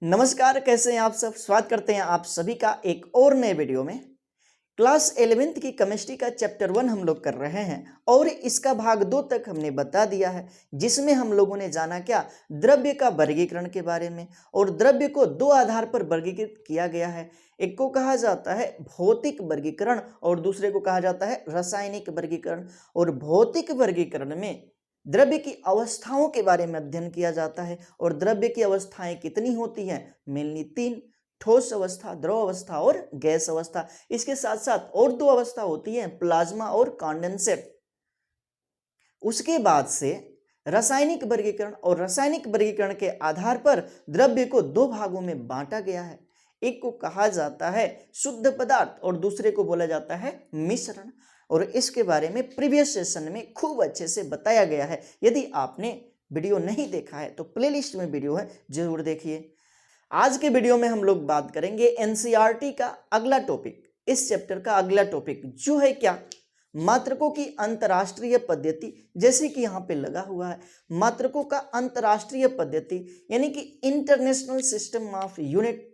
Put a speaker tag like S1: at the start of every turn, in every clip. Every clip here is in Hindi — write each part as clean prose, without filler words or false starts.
S1: नमस्कार, कैसे हैं आप सब। स्वागत करते हैं आप सभी का एक और नए वीडियो में। क्लास 11th की केमिस्ट्री का चैप्टर 1 हम लोग कर रहे हैं और इसका भाग 2 तक हमने बता दिया है, जिसमें हम लोगों ने जाना क्या, द्रव्य का वर्गीकरण के बारे में। और द्रव्य को दो आधार पर वर्गीकृत किया गया है। एक को कहा जाता है भौतिक वर्गीकरण और दूसरे को कहा जाता है रासायनिक वर्गीकरण। और भौतिक वर्गीकरण में द्रव्य की अवस्थाओं के बारे में अध्ययन किया जाता है। और द्रव्य की अवस्थाएं कितनी होती हैं, मेनली 3, ठोस अवस्था, द्रव अवस्था और गैस अवस्था। इसके साथ साथ और 2 अवस्था होती हैं, प्लाज्मा और कंडेंसेट। उसके बाद से रासायनिक वर्गीकरण, और रासायनिक वर्गीकरण के आधार पर द्रव्य को 2 भागों में बांटा गया है। एक को कहा जाता है शुद्ध पदार्थ और दूसरे को बोला जाता है मिश्रण। और इसके बारे में प्रीवियस सेशन में खूब अच्छे से बताया गया है। यदि आपने वीडियो नहीं देखा है तो प्लेलिस्ट में वीडियो है, जरूर देखिए। आज के वीडियो में हम लोग बात करेंगे एनसीईआरटी का अगला टॉपिक, इस चैप्टर का अगला टॉपिक जो है क्या, मात्रकों की अंतर्राष्ट्रीय पद्धति। जैसे कि यहाँ पे लगा हुआ है मात्रकों का अंतर्राष्ट्रीय पद्धति, यानी कि इंटरनेशनल सिस्टम ऑफ यूनिट।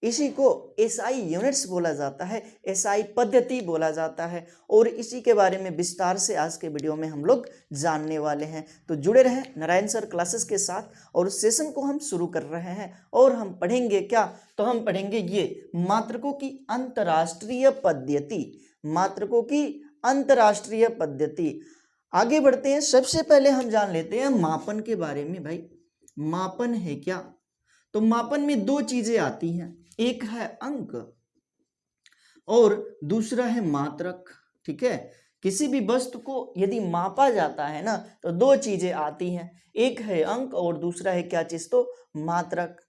S1: इसी को एसआई यूनिट्स बोला जाता है, एसआई पद्धति बोला जाता है। और इसी के बारे में विस्तार से आज के वीडियो में हम लोग जानने वाले हैं। तो जुड़े रहें नारायण सर क्लासेस के साथ और सेशन को हम शुरू कर रहे हैं। और हम पढ़ेंगे क्या, तो हम पढ़ेंगे ये मात्रकों की अंतर्राष्ट्रीय पद्धति, मात्रकों की अंतर्राष्ट्रीय पद्धति। आगे बढ़ते हैं। सबसे पहले हम जान लेते हैं मापन के बारे में। भाई मापन है क्या, तो मापन में 2 चीजें आती हैं, एक है अंक और दूसरा है मात्रक। ठीक है, किसी भी वस्तु को यदि मापा जाता है ना तो 2 चीजें आती हैं, एक है अंक और दूसरा है क्या चीज, तो मात्रक।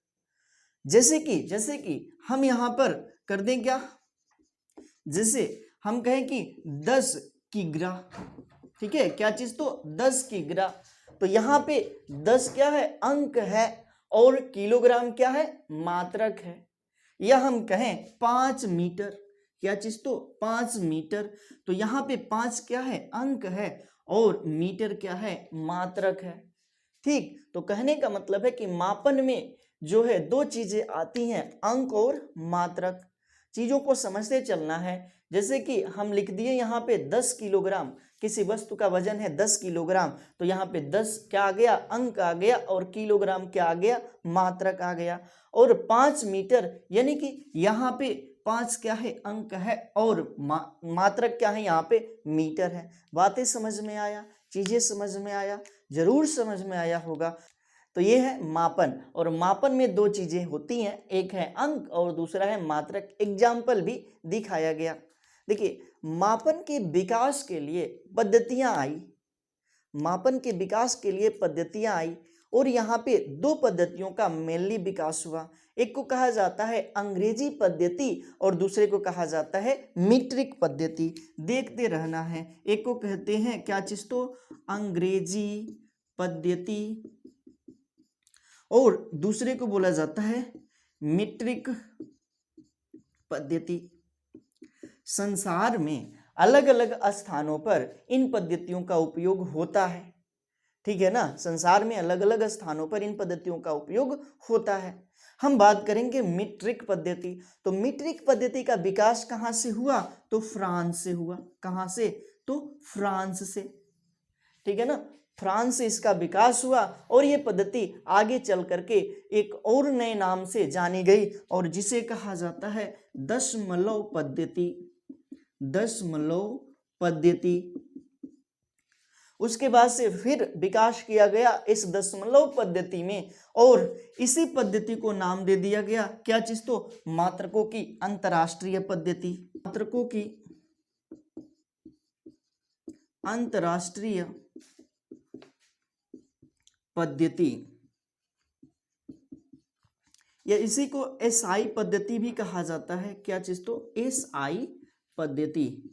S1: जैसे कि हम यहां पर कर दें क्या, जैसे हम कहें कि 10 किग्रा। ठीक है, क्या चीज, तो 10 किग्रा। तो यहाँ पे 10 क्या है, अंक है, और किलोग्राम क्या है, मात्रक है। या हम कहें 5 मीटर, क्या चीज, तो 5 मीटर। तो यहाँ पे 5 क्या है, अंक है, और मीटर क्या है, मात्रक है। ठीक, तो कहने का मतलब है कि मापन में जो है 2 चीजें आती हैं, अंक और मात्रक। चीजों को समझते चलना है। जैसे कि हम लिख दिए यहाँ पे 10 किलोग्राम, किसी वस्तु का वजन है 10 किलोग्राम, तो यहाँ पे 10 क्या आ गया, अंक आ गया, और किलोग्राम क्या आ गया, मात्रक आ गया। और 5 मीटर, यानी कि यहाँ पे 5 क्या है, अंक है, और मात्रक क्या है, यहाँ पे मीटर है। बातें समझ में आया, चीजें समझ में आया, जरूर समझ में आया होगा। तो ये है मापन, और मापन में 2 चीजें होती हैं, एक है अंक और दूसरा है मात्रक। एग्जाम्पल भी दिखाया गया। देखिए, मापन के विकास के लिए पद्धतियां आई, मापन के विकास के लिए पद्धतियां आई, और यहाँ पे 2 पद्धतियों का मेनली विकास हुआ। एक को कहा जाता है अंग्रेजी पद्धति और दूसरे को कहा जाता है मीट्रिक पद्धति। देखते रहना है। एक को कहते हैं क्या चीज, तो अंग्रेजी पद्धति, और दूसरे को बोला जाता है मीट्रिक पद्धति। संसार में अलग अलग स्थानों पर इन पद्धतियों का उपयोग होता है। ठीक है ना, संसार में अलग अलग स्थानों पर इन पद्धतियों का उपयोग होता है। हम बात करेंगे मीट्रिक पद्धति। तो मीट्रिक पद्धति का विकास कहाँ से हुआ, तो फ्रांस से हुआ। कहाँ से, तो फ्रांस से। ठीक है ना, फ्रांस से इसका विकास हुआ, और ये पद्धति आगे चल करके एक और नए नाम से जानी गई, और जिसे कहा जाता है दशमलव पद्धति। दशमलव पद्धति। उसके बाद से फिर विकास किया गया इस दशमलव पद्धति में, और इसी पद्धति को नाम दे दिया गया क्या चीज, तो मात्रकों की अंतर्राष्ट्रीय पद्धति। मात्रकों की अंतर्राष्ट्रीय पद्धति, या इसी को एसआई पद्धति भी कहा जाता है। क्या चीज, तो एसआई पद्धति।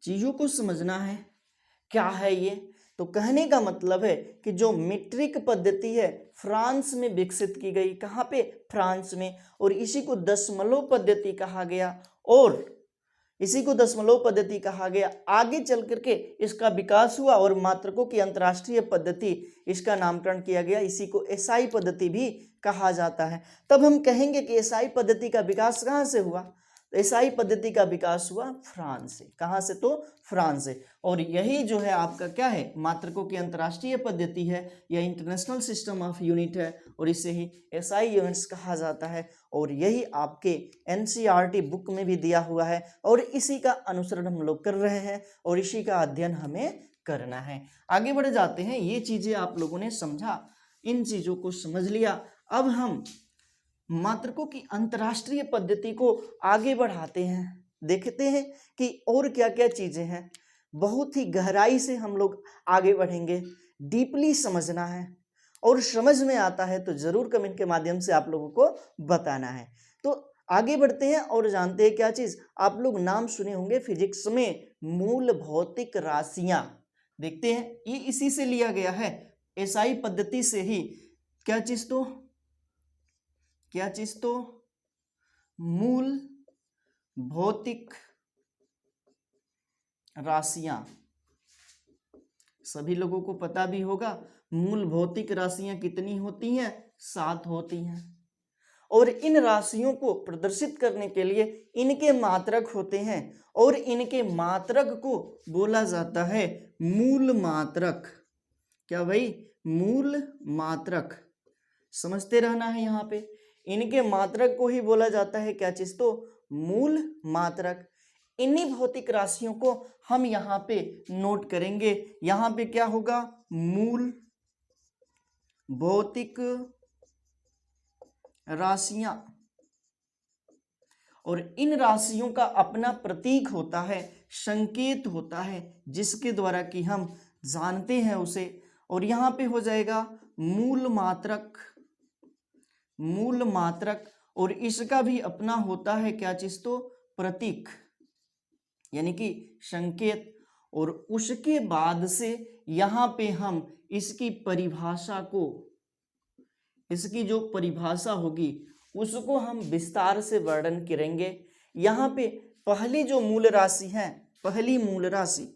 S1: चीजों को समझना है क्या है ये। तो कहने का मतलब है कि जो मीट्रिक पद्धति है फ्रांस में विकसित की गई। कहाँ पे, फ्रांस में। और इसी को दशमलव पद्धति कहा गया। और इसी को दशमलव पद्धति कहा गया। आगे चल करके इसका विकास हुआ और मात्रकों की अंतर्राष्ट्रीय पद्धति इसका नामकरण किया गया। इसी को एसआई पद्धति भी कहा जाता है। तब हम कहेंगे कि एसआई पद्धति का विकास कहाँ से हुआ? तो एसआई पद्धति का विकास हुआ फ्रांस से। कहाँ से? तो फ्रांस से। और यही जो है आपका क्या है? मात्रकों की अंतर्राष्ट्रीय पद्धति है, यह इंटरनेशनल सिस्टम ऑफ यूनिट है और इसे ही एसआई यूनिट्स कहा जाता है। और यही आपके एनसीईआरटी बुक में भी दिया हुआ है और इसी का अनुसरण हम लोग कर रहे हैं और इसी का अध्ययन हमें करना है। आगे बढ़ जाते हैं। ये चीजें आप लोगों ने समझा, इन चीजों को समझ लिया। अब हम मात्रकों की अंतर्राष्ट्रीय पद्धति को आगे बढ़ाते हैं, देखते हैं कि और क्या क्या चीजें हैं। बहुत ही गहराई से हम लोग आगे बढ़ेंगे, डीपली समझना है और समझ में आता है तो जरूर कमेंट के माध्यम से आप लोगों को बताना है। तो आगे बढ़ते हैं और जानते हैं क्या चीज। आप लोग नाम सुने होंगे फिजिक्स में, मूल भौतिक राशियां। देखते हैं, ये इसी से लिया गया है, एसआई पद्धति से ही। क्या चीज तो मूल भौतिक राशियां। सभी लोगों को पता भी होगा मूल भौतिक राशियां कितनी होती हैं? 7 होती हैं। और इन राशियों को प्रदर्शित करने के लिए इनके मात्रक होते हैं और इनके मात्रक को बोला जाता है मूल मात्रक। क्या भाई? मूल मात्रक। समझते रहना है यहाँ पे। इनके मात्रक को ही बोला जाता है क्या चीज? तो मूल मात्रक। इन्हीं भौतिक राशियों को हम यहाँ पे नोट करेंगे। यहाँ पे क्या होगा? मूल भौतिक राशियां। और इन राशियों का अपना प्रतीक होता है, संकेत होता है, जिसके द्वारा कि हम जानते हैं उसे। और यहाँ पे हो जाएगा मूल मात्रक। मूल मात्रक। और इसका भी अपना होता है क्या चीज? तो प्रतीक, यानी कि संकेत। और उसके बाद से यहाँ पे हम इसकी परिभाषा को, इसकी जो परिभाषा होगी उसको हम विस्तार से वर्णन करेंगे। यहाँ पे पहली जो मूल राशि है, पहली मूल राशि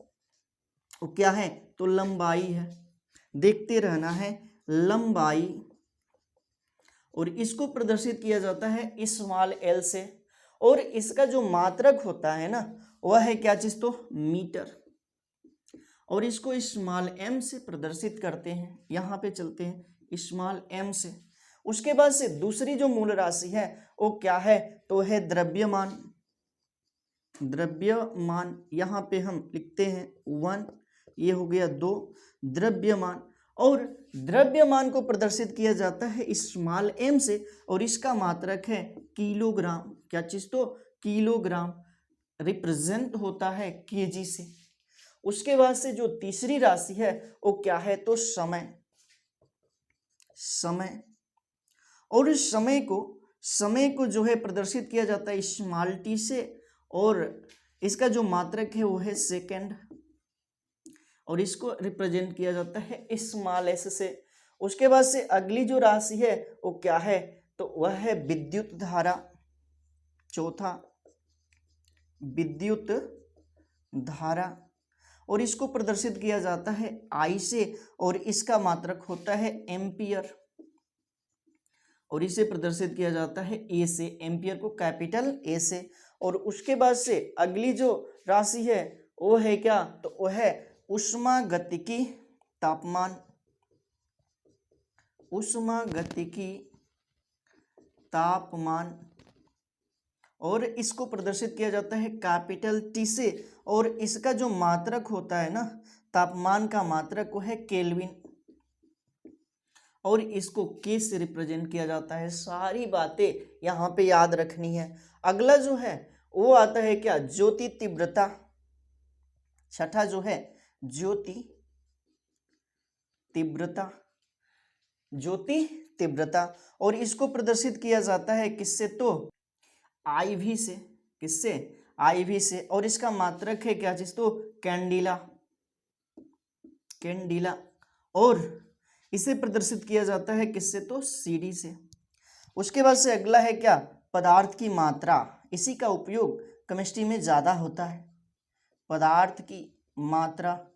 S1: वो क्या है? तो लंबाई है। देखते रहना है, लंबाई। और इसको प्रदर्शित किया जाता है स्मॉल एल से। और इसका जो मात्रक होता है ना, वह है क्या चीज? तो मीटर। और इसको स्मॉल एम से प्रदर्शित करते हैं। यहाँ पे चलते हैं स्मॉल एम से। उसके बाद से दूसरी जो मूल राशि है वो क्या है? तो है द्रव्यमान। द्रव्यमान यहाँ पे हम लिखते हैं 1, ये हो गया 2, द्रव्यमान। और द्रव्यमान को प्रदर्शित किया जाता है स्मॉल एम से और इसका मात्रक है किलोग्राम। क्या चीज? तो किलोग्राम। रिप्रेजेंट होता है केजी से। उसके बाद से जो तीसरी राशि है वो क्या है? तो समय। समय। और इस समय को जो है प्रदर्शित किया जाता है स्मॉल टी से और इसका जो मात्रक है वो है सेकंड। और इसको रिप्रेजेंट किया जाता है स्मॉल एस से। उसके बाद से अगली जो राशि है वो क्या है? तो वह है विद्युत धारा। चौथा, विद्युत धारा। और इसको प्रदर्शित किया जाता है आई से और इसका मात्रक होता है एम्पियर। और इसे प्रदर्शित किया जाता है ए से, एम्पियर को कैपिटल ए से। और उसके बाद से अगली जो राशि है वो है क्या? तो वो है ऊष्मागतिकी तापमान। ऊष्मागतिकी तापमान। और इसको प्रदर्शित किया जाता है कैपिटल टी से। और इसका जो मात्रक होता है ना, तापमान का मात्रक वो है केल्विन। और इसको के से रिप्रेजेंट किया जाता है। सारी बातें यहाँ पे याद रखनी है। अगला जो है वो आता है क्या? ज्योति तीव्रता। छठा जो है ज्योति तीव्रता। ज्योति तीव्रता। और इसको प्रदर्शित किया जाता है किससे? तो IV से। किससे? IV से। और इसका मात्रक है क्या चीज? तो कैंडिला। कैंडिला। और इसे प्रदर्शित किया जाता है किससे? तो CD से। उसके बाद से अगला है क्या? पदार्थ की मात्रा। इसी का उपयोग केमिस्ट्री में ज़्यादा होता है, पदार्थ की मात्रा,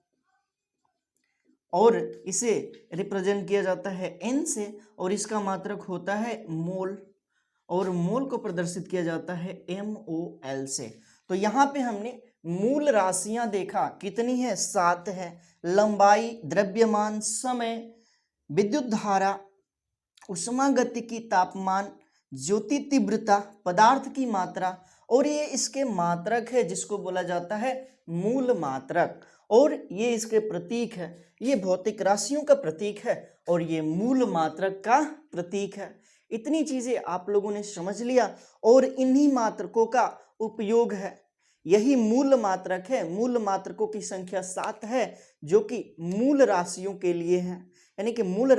S1: और इसे रिप्रेजेंट किया जाता है n से, और इसका मात्रक होता है मोल, और मोल को प्रदर्शित किया जाता है MOL से। तो यहाँ पे हमने मूल राशियां देखा, कितनी है, 7 है। लंबाई, द्रव्यमान, समय, विद्युत धारा, उष्मागतिकी, तापमान, ज्योति तीव्रता, पदार्थ की मात्रा, और ये इसके मात्रक है जिसको बोला जाता है मूल मात्रक, और ये इसके प्रतीक है। ये भौतिक राशियों का प्रतीक है और ये मूल मात्रक का प्रतीक है। इतनी चीजें आप लोगों ने समझ लिया, और इन्हीं मात्रकों का उपयोग है, यही मूल मात्रक है। मूल मात्रकों की संख्या 7 है जो कि मूल राशियों के लिए है, यानी कि मूल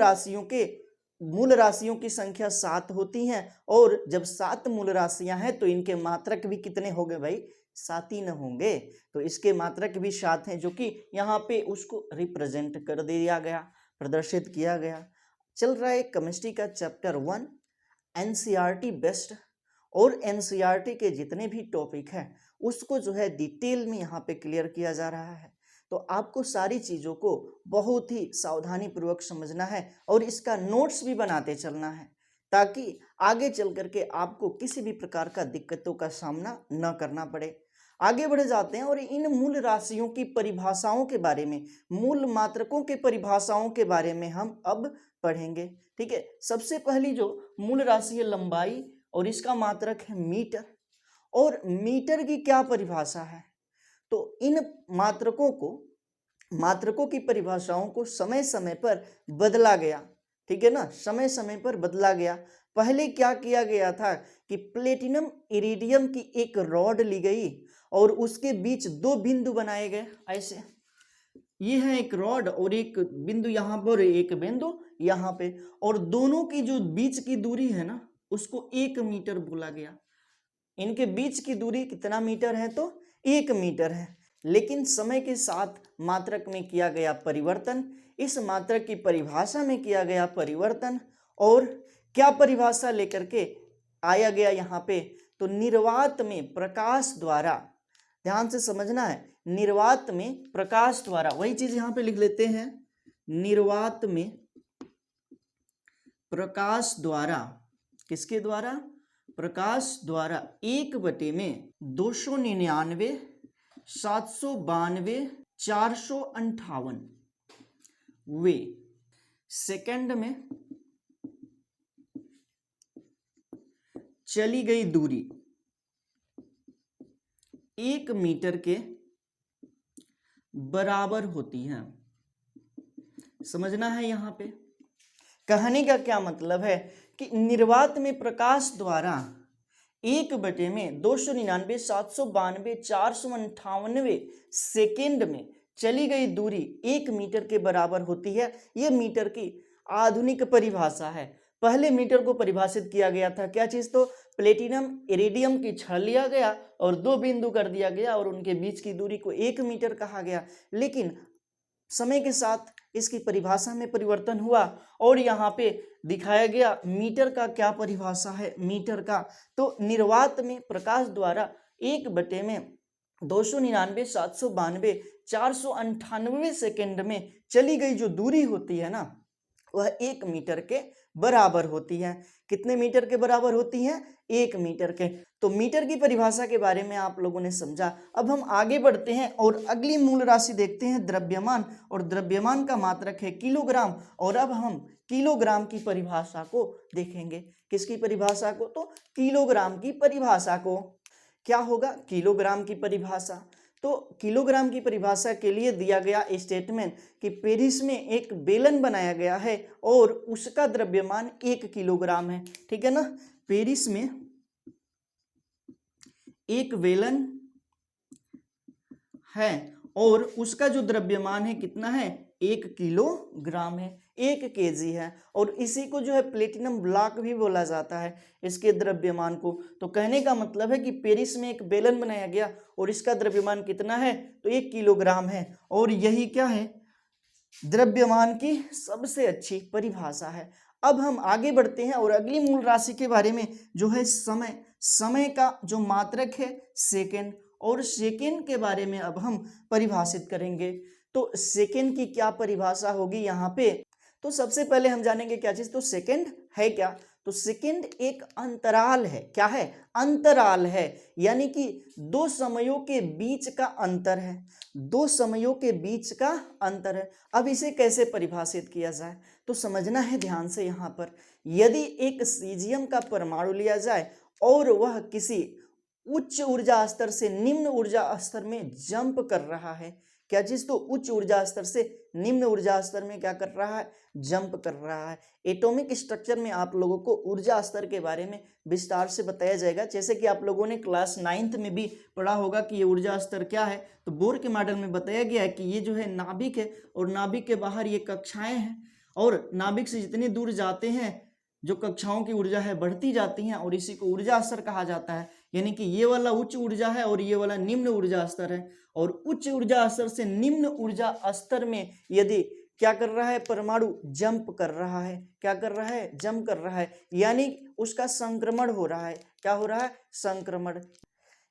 S1: राशियों की संख्या 7 होती हैं, और जब 7 मूल राशियां हैं तो इनके मात्रक भी कितने हो गए भाई, 7 ही न होंगे। तो इसके मात्रक भी 7 हैं जो कि यहाँ पे उसको रिप्रेजेंट कर दिया गया, प्रदर्शित किया गया। चल रहा है केमिस्ट्री का चैप्टर 1 NCERT बेस्ट, और NCERT के जितने भी टॉपिक हैं उसको जो है डिटेल में यहाँ पे क्लियर किया जा रहा है। तो आपको सारी चीज़ों को बहुत ही सावधानी पूर्वक समझना है और इसका नोट्स भी बनाते चलना है, ताकि आगे चल करके आपको किसी भी प्रकार का दिक्कतों का सामना न करना पड़े। आगे बढ़ जाते हैं और इन मूल राशियों की परिभाषाओं के बारे में, मूल मात्रकों के परिभाषाओं के बारे में हम अब पढ़ेंगे। ठीक है, सबसे पहली जो मूल राशि है लंबाई, और इसका मात्रक है मीटर। और मीटर की क्या परिभाषा है, तो इन मात्रकों की परिभाषाओं को समय समय पर बदला गया। ठीक है ना, समय समय पर बदला गया। पहले क्या किया गया था कि प्लेटिनम इरिडियम की एक रॉड ली गई और उसके बीच 2 बिंदु बनाए गए, ऐसे। ये है एक रॉड और एक बिंदु यहाँ पर, एक बिंदु यहाँ पे, और दोनों की जो बीच की दूरी है ना उसको 1 मीटर बोला गया। इनके बीच की दूरी कितना मीटर है, तो 1 मीटर है। लेकिन समय के साथ मात्रक में किया गया परिवर्तन, इस मात्रक की परिभाषा में किया गया परिवर्तन, और क्या परिभाषा लेकर के आया गया यहाँ पे, तो निर्वात में प्रकाश द्वारा, ध्यान से समझना है, निर्वात में प्रकाश द्वारा, वही चीज यहाँ पे लिख लेते हैं, निर्वात में प्रकाश द्वारा, किसके द्वारा, प्रकाश द्वारा 1/299, 792, 458 वे सेकंड में चली गई दूरी 1 मीटर के बराबर होती है। समझना है यहाँ पे, कहने का क्या मतलब है कि निर्वात में प्रकाश द्वारा 1/299, 792, 458 सेकेंड में चली गई दूरी 1 मीटर के बराबर होती है। यह मीटर की आधुनिक परिभाषा है। पहले मीटर को परिभाषित किया गया था, क्या चीज, तो प्लेटिनम इरिडियम की छड़ लिया गया और 2 बिंदु कर दिया गया और उनके बीच की दूरी को 1 मीटर कहा गया। लेकिन समय के साथ इसकी परिभाषा में परिवर्तन हुआ और यहाँ पे दिखाया गया मीटर का क्या परिभाषा है। मीटर का तो निर्वात में प्रकाश द्वारा 1/299, 792, 498 सेकेंड में चली गई जो दूरी होती है ना, वह 1 मीटर के बराबर होती है। कितने मीटर के बराबर होती है, 1 मीटर के। तो मीटर की परिभाषा के बारे में आप लोगों ने समझा। अब हम आगे बढ़ते हैं और अगली मूल राशि देखते हैं द्रव्यमान, और द्रव्यमान का मात्रक है किलोग्राम। और अब हम किलोग्राम की परिभाषा को देखेंगे। किसकी परिभाषा को, तो किलोग्राम की परिभाषा को। क्या होगा किलोग्राम की परिभाषा, तो किलोग्राम की परिभाषा के लिए दिया गया स्टेटमेंट कि पेरिस में एक बेलन बनाया गया है और उसका द्रव्यमान 1 किलोग्राम है। ठीक है ना, पेरिस में एक बेलन है और उसका जो द्रव्यमान है कितना है, 1 किलोग्राम है, 1 केजी है। और इसी को जो है प्लेटिनम ब्लॉक भी बोला जाता है, इसके द्रव्यमान को। तो कहने का मतलब है कि पेरिस में एक बेलन बनाया गया और इसका द्रव्यमान कितना है, तो 1 किलोग्राम है। और यही क्या है, द्रव्यमान की सबसे अच्छी परिभाषा है। अब हम आगे बढ़ते हैं और अगली मूल राशि के बारे में जो है समय। समय का जो मात्रक है सेकेंड, और सेकेंड के बारे में अब हम परिभाषित करेंगे। तो सेकेंड की क्या परिभाषा होगी यहाँ पे, तो सबसे पहले हम जानेंगे क्या चीज, तो सेकेंड है क्या, तो सेकेंड एक अंतराल है। क्या है, अंतराल है, यानी कि दो समयों के बीच का अंतर है, दो समयों के बीच का अंतर है। अब इसे कैसे परिभाषित किया जाए, तो समझना है ध्यान से यहाँ पर। यदि एक सीजियम का परमाणु लिया जाए और वह किसी उच्च ऊर्जा स्तर से निम्न ऊर्जा स्तर में जंप कर रहा है, क्या चीज, तो उच्च ऊर्जा स्तर से निम्न ऊर्जा स्तर में क्या कर रहा है, जंप कर रहा है। एटॉमिक स्ट्रक्चर में आप लोगों को ऊर्जा स्तर के बारे में विस्तार से बताया जाएगा, जैसे कि आप लोगों ने क्लास 9th में भी पढ़ा होगा कि ये ऊर्जा स्तर क्या है। तो बोर के मॉडल में बताया गया है कि ये जो है नाभिक है, और नाभिक के बाहर ये कक्षाएं हैं, और नाभिक से जितनी दूर जाते हैं जो कक्षाओं की ऊर्जा है बढ़ती जाती हैं, और इसी को ऊर्जा स्तर कहा जाता है। यानी कि ये वाला उच्च ऊर्जा है और ये वाला निम्न ऊर्जा स्तर है, और उच्च ऊर्जा स्तर से निम्न ऊर्जा स्तर में यदि क्या कर रहा है, परमाणु जंप कर रहा है, क्या कर रहा है, जंप कर रहा है, यानी उसका संक्रमण हो रहा है। क्या हो रहा है, संक्रमण।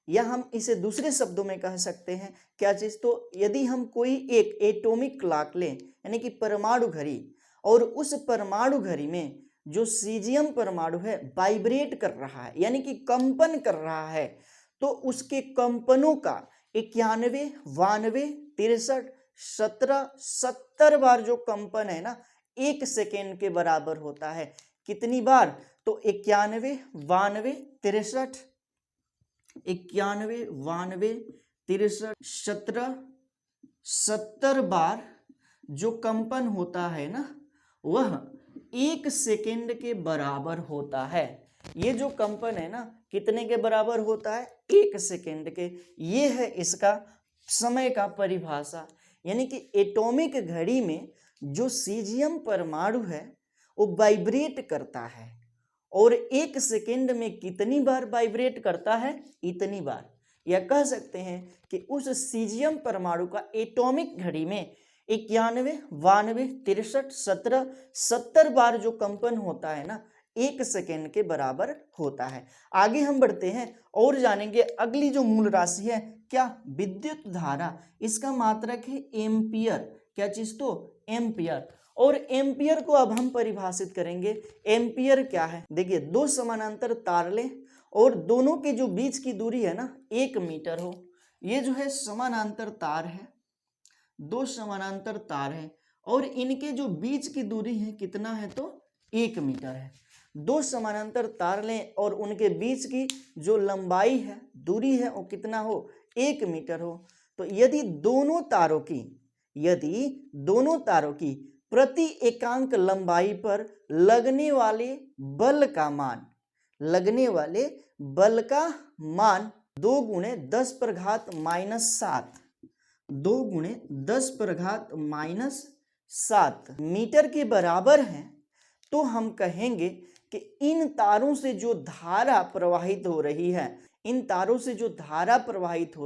S1: या हम इसे दूसरे शब्दों में कह सकते हैं क्या चीज, तो यदि हम कोई एक एटॉमिक क्लॉक लें, यानी कि परमाणु घड़ी, और उस परमाणु घड़ी में जो सीजियम परमाणु है वाइब्रेट कर रहा है, यानी कि कंपन कर रहा है, तो उसके कंपनों का 91, 92, 63, 17, 70 बार जो कंपन है ना, 1 सेकेंड के बराबर होता है। कितनी बार, तो 91, 92, 63, 91, 92, 63, 17, 70 बार जो कंपन होता है ना, वह 1 सेकेंड के बराबर होता है। ये जो कंपन है ना, कितने के बराबर होता है, 1 सेकेंड के। ये है इसका समय का परिभाषा। यानी कि एटॉमिक घड़ी में जो सीजियम परमाणु है वो वाइब्रेट करता है, और 1 सेकेंड में कितनी बार वाइब्रेट करता है, इतनी बार। या कह सकते हैं कि उस सीजियम परमाणु का एटॉमिक घड़ी में 91, 92, 63, 17, 70 बार जो कंपन होता है ना, 1 सेकेंड के बराबर होता है। आगे हम बढ़ते हैं और जानेंगे अगली जो मूल राशि है, क्या, विद्युत धारा। इसका मात्रक है एम्पियर। क्या चीज, तो एम्पियर। और एम्पियर को अब हम परिभाषित करेंगे। एम्पियर क्या है, देखिए, दो समानांतर तार लें और दोनों के जो बीच की दूरी है ना 1 मीटर हो। ये जो है समानांतर तार है, दो समानांतर तार हैं, और इनके जो बीच की दूरी है कितना है, तो 1 मीटर है। दो समानांतर तार लें और उनके बीच की जो लंबाई है, दूरी है, वो कितना हो, 1 मीटर हो। तो यदि दोनों तारों की प्रति एकांक लंबाई पर लगने वाले बल का मान 2 गुणे 10 पर घात -7 2 गुणे 10 पर घात -7 मीटर के बराबर है, तो हम कहेंगे कि इन तारों से जो धारा प्रवाहित हो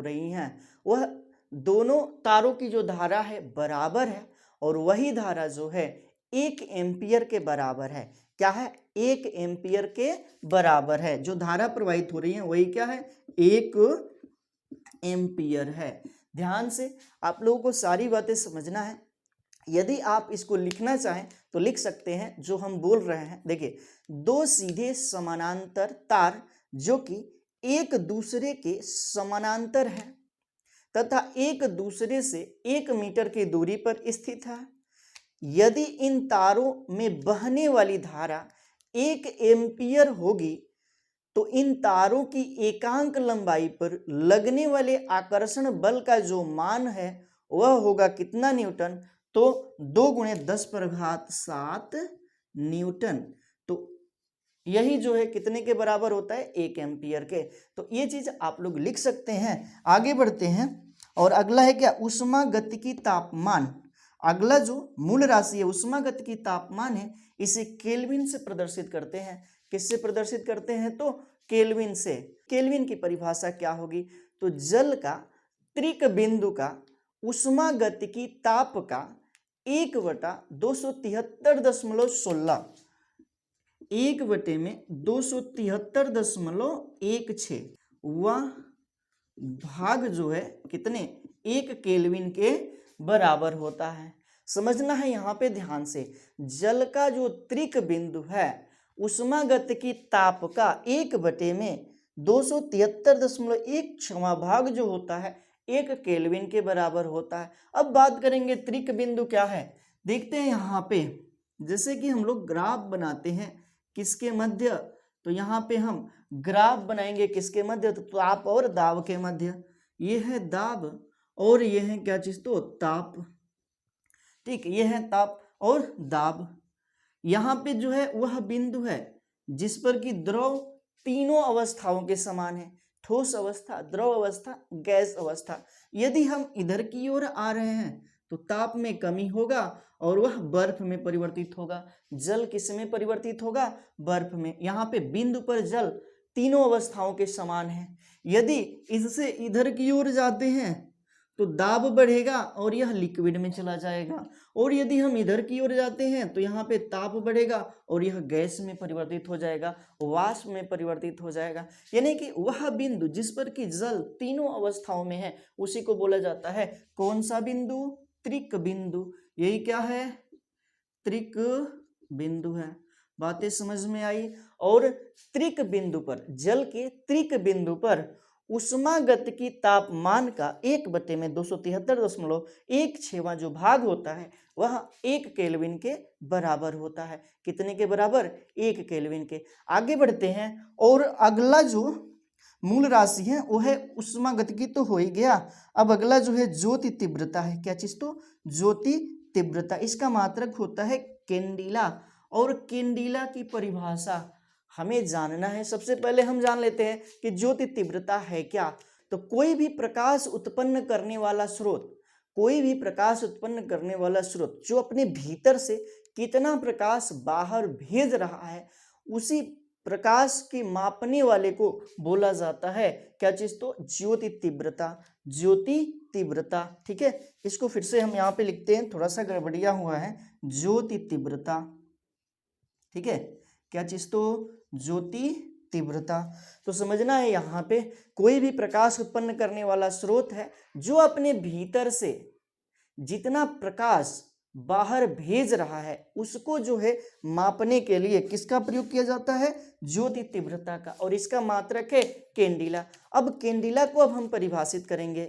S1: रही है, वह दोनों तारों की जो धारा है बराबर है, और वही धारा जो है 1 एम्पियर के बराबर है। क्या है, 1 एम्पियर के बराबर है। जो धारा प्रवाहित हो रही है वही क्या है, 1 एम्पियर है। ध्यान से आप लोगों को सारी बातें समझना है। यदि आप इसको लिखना चाहें तो लिख सकते हैं जो हम बोल रहे हैं। देखिए, दो सीधे समानांतर तार जो कि एक दूसरे के समानांतर है तथा एक दूसरे से 1 मीटर की दूरी पर स्थित है। यदि इन तारों में बहने वाली धारा 1 एम्पियर होगी, तो इन तारों की एकांक लंबाई पर लगने वाले आकर्षण बल का जो मान है वह होगा कितना, न्यूटन। तो 2 गुणे 10 पर घात 7 न्यूटन। तो यही जो है कितने के बराबर होता है, 1 एम्पियर के। तो ये चीज आप लोग लिख सकते हैं। आगे बढ़ते हैं और अगला है क्या, ऊष्मागतिकी तापमान। अगला जो मूल राशि है ऊष्मागतिकी तापमान है, इसे केल्विन से प्रदर्शित करते हैं। किससे प्रदर्शित करते हैं, तो केल्विन से। केल्विन की परिभाषा क्या होगी, तो जल का त्रिक बिंदु का ऊष्मागतिकी ताप का 1/273.16 1/273.16 वह भाग जो है कितने 1 केल्विन के बराबर होता है। समझना है यहाँ पे ध्यान से, जल का जो त्रिक बिंदु है उष्मागतिकी ताप का 1/273.16 भाग जो होता है 1 केल्विन के बराबर होता है। अब बात करेंगे त्रिक बिंदु क्या है, देखते हैं यहाँ पे। जैसे कि हम लोग ग्राफ बनाते हैं किसके मध्य, तो यहाँ पे हम ग्राफ बनाएंगे किसके मध्य, तो ताप और दाब के मध्य। ये है दाब और ये है क्या चीज, तो ताप। ठीक, ये है ताप और दाब। यहाँ पे जो है वह बिंदु है जिस पर कि द्रव तीनों अवस्थाओं के समान है, ठोस अवस्था, द्रव अवस्था, गैस अवस्था। यदि हम इधर की ओर आ रहे हैं तो ताप में कमी होगा और वह बर्फ में परिवर्तित होगा। जल किस में परिवर्तित होगा, बर्फ में। यहाँ पे बिंदु पर जल तीनों अवस्थाओं के समान है। यदि इससे इधर की ओर जाते हैं तो दाब बढ़ेगा और यह लिक्विड में चला जाएगा, और यदि हम इधर की ओर जाते हैं तो यहाँ पे ताप बढ़ेगा और यह गैस में परिवर्तित हो जाएगा, वाष्प में परिवर्तित हो जाएगा। यानी कि वह बिंदु जिस पर कि जल तीनों अवस्थाओं में है उसी को बोला जाता है कौन सा बिंदु, त्रिक बिंदु। यही क्या है, त्रिक बिंदु है। बातें समझ में आई। और त्रिक बिंदु पर, जल के त्रिक बिंदु पर उष्मागतिकी तापमान का 1/273.16 जो भाग होता है वह 1 केल्विन के बराबर होता है। कितने के बराबर, 1 केल्विन के। आगे बढ़ते हैं और अगला जो मूल राशि है वो है उष्मागतिकी तो हो ही गया। अब अगला जो है ज्योति तीव्रता है। क्या चीज, तो ज्योति तीव्रता। इसका मात्रक होता है कैंडिला, और कैंडिला की परिभाषा हमें जानना है। सबसे पहले हम जान लेते हैं कि ज्योति तीव्रता है क्या। तो कोई भी प्रकाश उत्पन्न करने वाला स्रोत, कोई भी प्रकाश उत्पन्न करने वाला स्रोत जो अपने भीतर से कितना प्रकाश बाहर भेज रहा है उसी प्रकाश की मापने वाले को बोला जाता है क्या चीज, तो ज्योति तीव्रता। ज्योति तीव्रता, ठीक है। इसको फिर से हम यहाँ पे लिखते हैं, थोड़ा सा गड़बड़िया हुआ है, ज्योति तीव्रता, ठीक है। क्या चीज, तो ज्योति तीव्रता। तो समझना है यहाँ पे कोई भी प्रकाश उत्पन्न करने वाला स्रोत है जो अपने भीतर से जितना प्रकाश बाहर भेज रहा है उसको जो है मापने के लिए किसका प्रयोग किया जाता है, ज्योति तीव्रता का, और इसका मात्रक है कैंडिला। अब कैंडिला को अब हम परिभाषित करेंगे,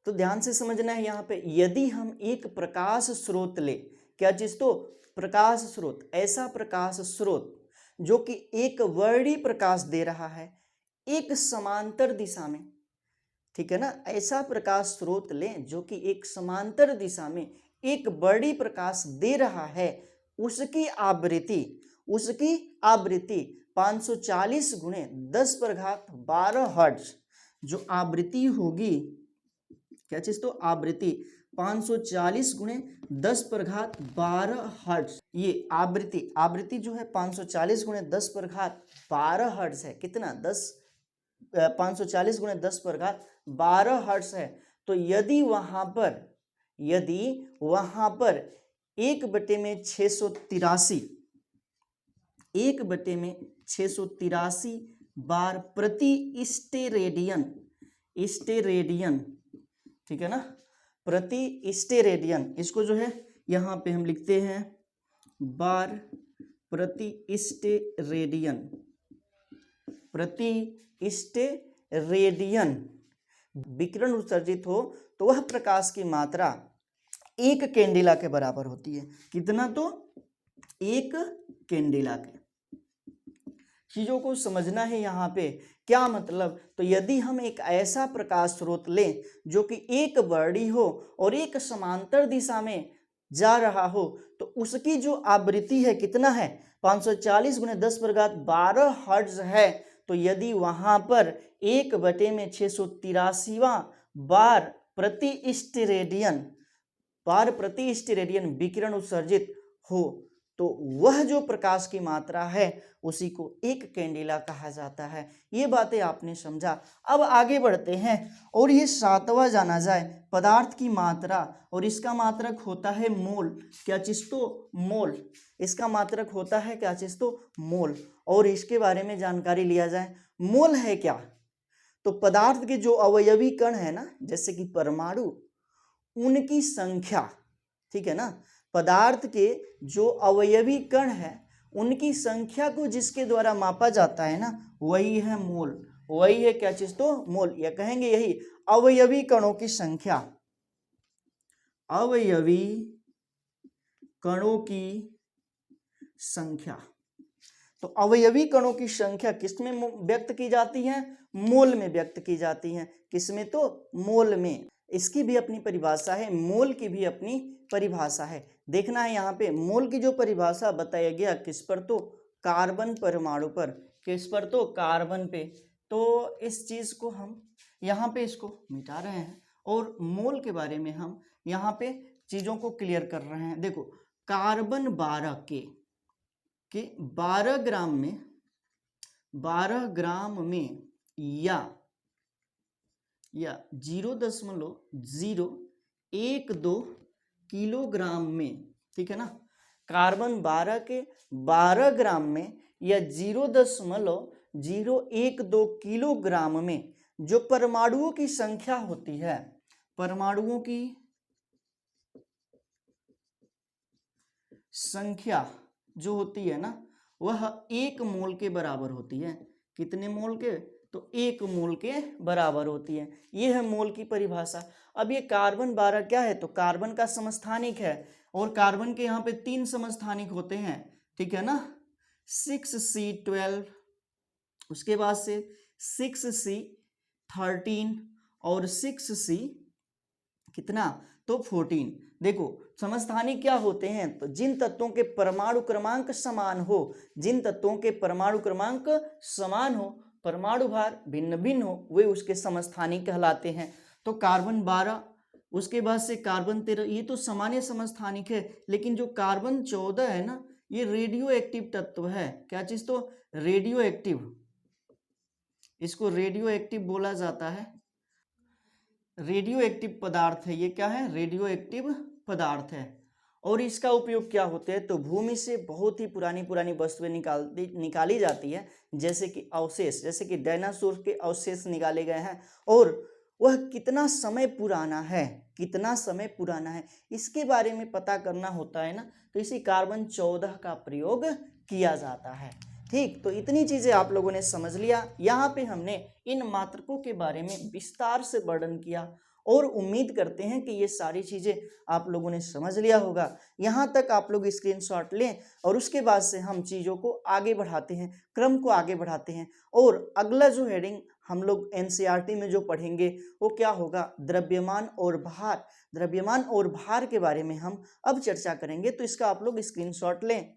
S1: तो ध्यान से समझना है यहाँ पे। यदि हम एक प्रकाश स्रोत ले, क्या चीज, तो प्रकाश स्रोत, ऐसा प्रकाश स्रोत जो कि एक वर्णी प्रकाश दे रहा है एक समांतर दिशा में, ठीक है ना। ऐसा प्रकाश स्रोत लें जो कि एक समांतर दिशा में एक बड़ी प्रकाश दे रहा है, उसकी आवृत्ति 540 गुणे 10⁻12 हर्ट्ज जो आवृत्ति होगी, क्या चीज, तो आवृत्ति 540 गुणे 10⁻12 हर्ट्ज। ये आवृत्ति जो है 540 गुणे 10⁻12 हर्ट्ज है। कितना, 540 गुणे 10⁻12 हर्ट्ज है। तो यदि वहां पर 1/683 बार प्रति स्टेरेडियन, ठीक है ना, प्रति स्टेरेडियन, इसको जो है यहाँ पे हम लिखते हैं बार प्रति स्टेरेडियन विकिरण उत्सर्जित हो तो वह प्रकाश की मात्रा 1 कैंडिला के बराबर होती है। कितना, तो 1 कैंडिला के। चीजों को समझना है यहाँ पे क्या मतलब। तो यदि हम एक ऐसा प्रकाश स्रोत लें जो कि एक वर्णी हो और एक समांतर दिशा में जा रहा हो तो उसकी जो आवृत्ति है कितना है, 540 गुणे 10⁻12 हर्ट्ज है। तो यदि वहां पर 1/683वां बार प्रति स्टेरेडियन विकिरण उत्सर्जित हो तो वह जो प्रकाश की मात्रा है उसी को एक कैंडेला कहा जाता है। ये बातें आपने समझा। अब आगे बढ़ते हैं और ये सातवां जाना जाए पदार्थ की मात्रा, और इसका मात्रक होता है मोल। क्या चीज? तो मोल। इसका मात्रक होता है क्या चीज? तो मोल। और इसके बारे में जानकारी लिया जाए। मोल है क्या? तो पदार्थ के जो अवयवी कण है ना, जैसे कि परमाणु, उनकी संख्या, ठीक है ना, पदार्थ के जो अवयवी कण है उनकी संख्या को जिसके द्वारा मापा जाता है ना, वही है मोल। वही है क्या चीज? तो मोल। या कहेंगे यही अवयवी कणों की संख्या। अवयवी कणों की संख्या। तो अवयवी कणों की संख्या किसमें व्यक्त की जाती है? मोल में व्यक्त की जाती है। किसमें? तो मोल में। इसकी भी अपनी परिभाषा है, मोल की भी अपनी परिभाषा है। देखना है यहाँ पे मोल की जो परिभाषा बताया गया किस पर? तो कार्बन परमाणु पर। किस पर? तो कार्बन पे। तो इस चीज को हम यहाँ पे इसको मिटा रहे हैं और मोल के बारे में हम यहाँ पे चीजों को क्लियर कर रहे हैं। देखो, कार्बन 12 के 12 ग्राम में या 0.012 किलोग्राम में, ठीक है ना, कार्बन 12 के 12 ग्राम में या 0.012 किलोग्राम में जो परमाणुओं की संख्या होती है, परमाणुओं की संख्या जो होती है ना, वह 1 मोल के बराबर होती है। कितने मोल के? तो 1 मोल के बराबर होती है। यह है मोल की परिभाषा। अब ये कार्बन 12 क्या है? तो कार्बन का समस्थानिक है, और कार्बन के यहाँ पे 3 समस्थानिक होते हैं, ठीक है ना, 6C12, उसके बाद से 6C13 और 6C कितना? तो 14। देखो, समस्थानिक क्या होते हैं? तो जिन तत्वों के परमाणु क्रमांक समान हो, जिन तत्वों के परमाणु क्रमांक समान हो, परमाणु भार भिन्न भिन्न हो, वे उसके समस्थानिक कहलाते हैं। तो कार्बन 12, उसके बाद से कार्बन 13, ये तो सामान्य समस्थानिक है। लेकिन जो कार्बन 14 है ना, ये रेडियो एक्टिव तत्व है। क्या चीज? तो रेडियो एक्टिव। इसको रेडियो एक्टिव बोला जाता है। रेडियो एक्टिव पदार्थ है ये। क्या है? रेडियो एक्टिव पदार्थ है। और इसका उपयोग क्या होता है? तो भूमि से बहुत ही पुरानी पुरानी वस्तुएं निकाली जाती है, जैसे कि अवशेष, जैसे कि डायनासोर के अवशेष निकाले गए हैं, और वह कितना समय पुराना है, कितना समय पुराना है, इसके बारे में पता करना होता है ना, तो इसी कार्बन 14 का प्रयोग किया जाता है। ठीक, तो इतनी चीजें आप लोगों ने समझ लिया। यहाँ पे हमने इन मात्रकों के बारे में विस्तार से वर्णन किया, और उम्मीद करते हैं कि ये सारी चीजें आप लोगों ने समझ लिया होगा। यहाँ तक आप लोग स्क्रीनशॉट लें, और उसके बाद से हम चीजों को आगे बढ़ाते हैं, क्रम को आगे बढ़ाते हैं। और अगला जो हेडिंग हम लोग एनसीईआरटी में जो पढ़ेंगे वो क्या होगा? द्रव्यमान और भार। द्रव्यमान और भार के बारे में हम अब चर्चा करेंगे, तो इसका आप लोग स्क्रीनशॉट लें।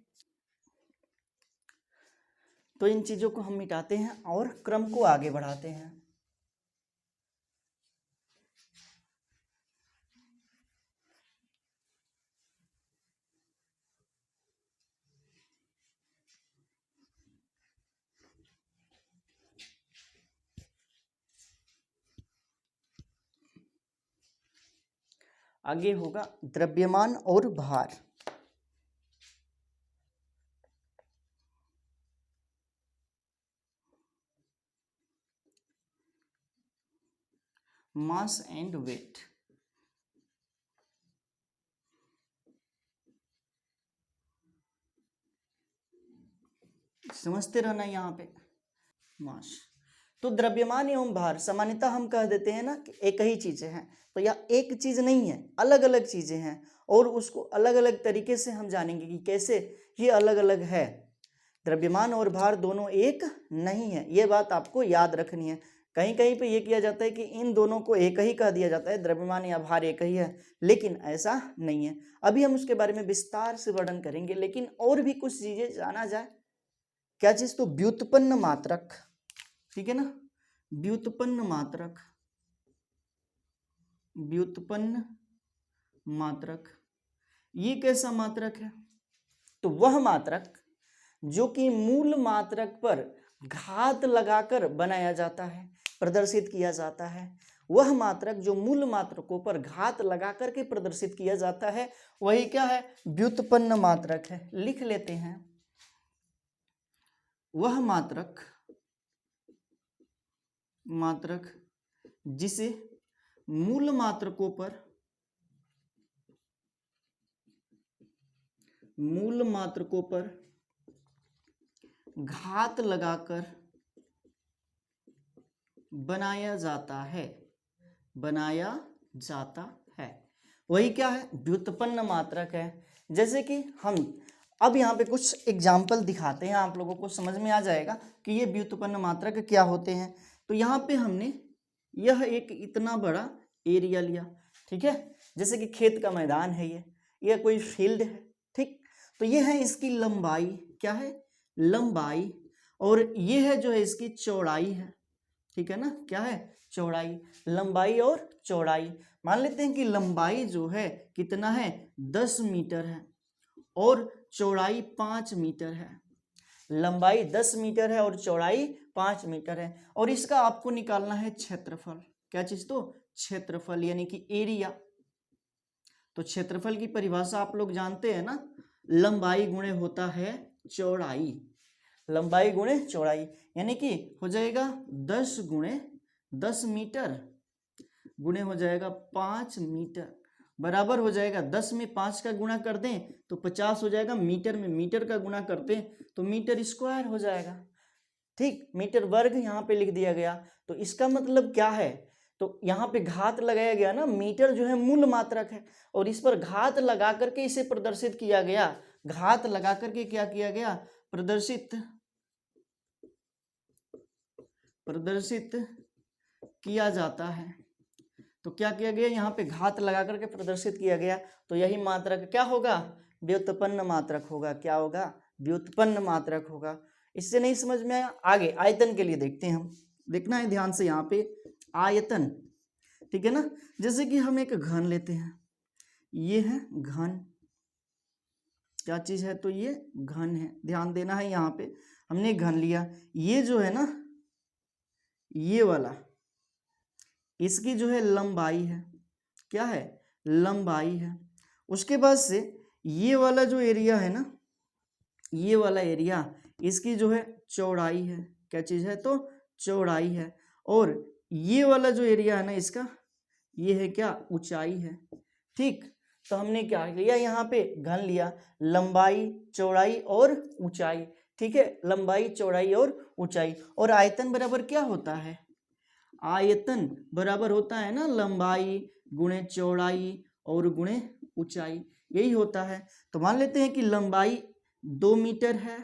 S1: तो इन चीजों को हम मिटाते हैं और क्रम को आगे बढ़ाते हैं। आगे होगा द्रव्यमान और भार। Mass and weight. समझते रहना यहाँ पे मास। तो द्रव्यमान एवं भार सामान्यतः हम कह देते हैं ना कि एक ही चीजें हैं, तो यह एक चीज नहीं है, अलग अलग चीजें हैं, और उसको अलग अलग तरीके से हम जानेंगे कि कैसे ये अलग अलग है। द्रव्यमान और भार दोनों एक नहीं है, ये बात आपको याद रखनी है। कहीं कहीं पे ये किया जाता है कि इन दोनों को एक ही कह दिया जाता है, द्रव्यमान या भार एक ही है, लेकिन ऐसा नहीं है। अभी हम उसके बारे में विस्तार से वर्णन करेंगे, लेकिन और भी कुछ चीजें जाना जाए। क्या चीज? तो व्युत्पन्न मात्रक, ठीक है ना, व्युत्पन्न मात्रक। व्युत्पन्न मात्रक ये कैसा मात्रक है? तो वह मात्रक जो कि मूल मात्रक पर घात लगाकर बनाया जाता है, प्रदर्शित किया जाता है, वह मात्रक जो मूल मात्रकों पर घात लगा करके प्रदर्शित किया जाता है वही क्या है, व्युत्पन्न मात्रक है। लिख लेते हैं, वह मात्रक जिसे मूल मात्रकों पर घात लगाकर बनाया जाता है, वही क्या है, व्युत्पन्न मात्रक है। जैसे कि हम अब यहाँ पे कुछ एग्जाम्पल दिखाते हैं, आप लोगों को समझ में आ जाएगा कि ये व्युत्पन्न मात्रक क्या होते हैं। तो यहाँ पे हमने यह एक इतना बड़ा एरिया लिया, ठीक है, जैसे कि खेत का मैदान है ये कोई फील्ड है, ठीक। तो ये है इसकी लंबाई, क्या है, लंबाई, और ये है जो है इसकी चौड़ाई है, ठीक है ना, क्या है, चौड़ाई, लंबाई और चौड़ाई। मान लेते हैं कि लंबाई जो है कितना है, 10 मीटर है और चौड़ाई 5 मीटर है। लंबाई 10 मीटर है और चौड़ाई 5 मीटर है, और इसका आपको निकालना है क्षेत्रफल। क्या चीज, तो क्षेत्रफल यानी कि एरिया। तो क्षेत्रफल की परिभाषा आप लोग जानते हैं ना, लंबाई गुणे होता है चौड़ाई, लंबाई गुणे चौड़ाई, यानी कि हो जाएगा 10 गुणे 10 मीटर गुणे हो जाएगा 5 मीटर, बराबर हो जाएगा 10 में 5 का गुणा कर दें तो 50 हो जाएगा, मीटर में मीटर का गुणा करते हैं तो मीटर स्क्वायर हो जाएगा, ठीक। मीटर वर्ग यहाँ पे लिख दिया गया। तो इसका मतलब क्या है, तो यहाँ पे घात लगाया गया ना, मीटर जो है मूल मात्रक है और इस पर घात लगा करके इसे प्रदर्शित किया गया, घात लगा करके क्या किया गया, प्रदर्शित किया जाता है। तो क्या किया गया, यहाँ पे घात लगा करके प्रदर्शित किया गया, तो यही मात्रक क्या होगा, व्युत्पन्न मात्रक होगा। क्या होगा, व्युत्पन्न मात्रक होगा। इससे नहीं समझ में आया, आगे आयतन के लिए देखते हैं हम, देखना है ध्यान से यहाँ पे आयतन, ठीक है ना। जैसे कि हम एक घन लेते हैं, ये है घन, क्या चीज है, तो ये घन है, ध्यान देना है यहाँ पे, हमने घन लिया, ये जो है ना, ये वाला इसकी जो है लंबाई है, क्या है, लंबाई है। उसके बाद से ये वाला जो एरिया है ना, ये वाला एरिया इसकी जो है चौड़ाई है, क्या चीज है, तो चौड़ाई है। और ये वाला जो एरिया है ना इसका, ये है क्या, ऊंचाई है, ठीक। तो हमने क्या लिया, यहाँ पे घन लिया, लंबाई चौड़ाई और ऊंचाई, ठीक है, लंबाई चौड़ाई और ऊंचाई। और आयतन बराबर क्या होता है, आयतन बराबर होता है ना लंबाई गुणे चौड़ाई और गुणे ऊंचाई, यही होता है। तो मान लेते हैं कि लंबाई 2 मीटर है,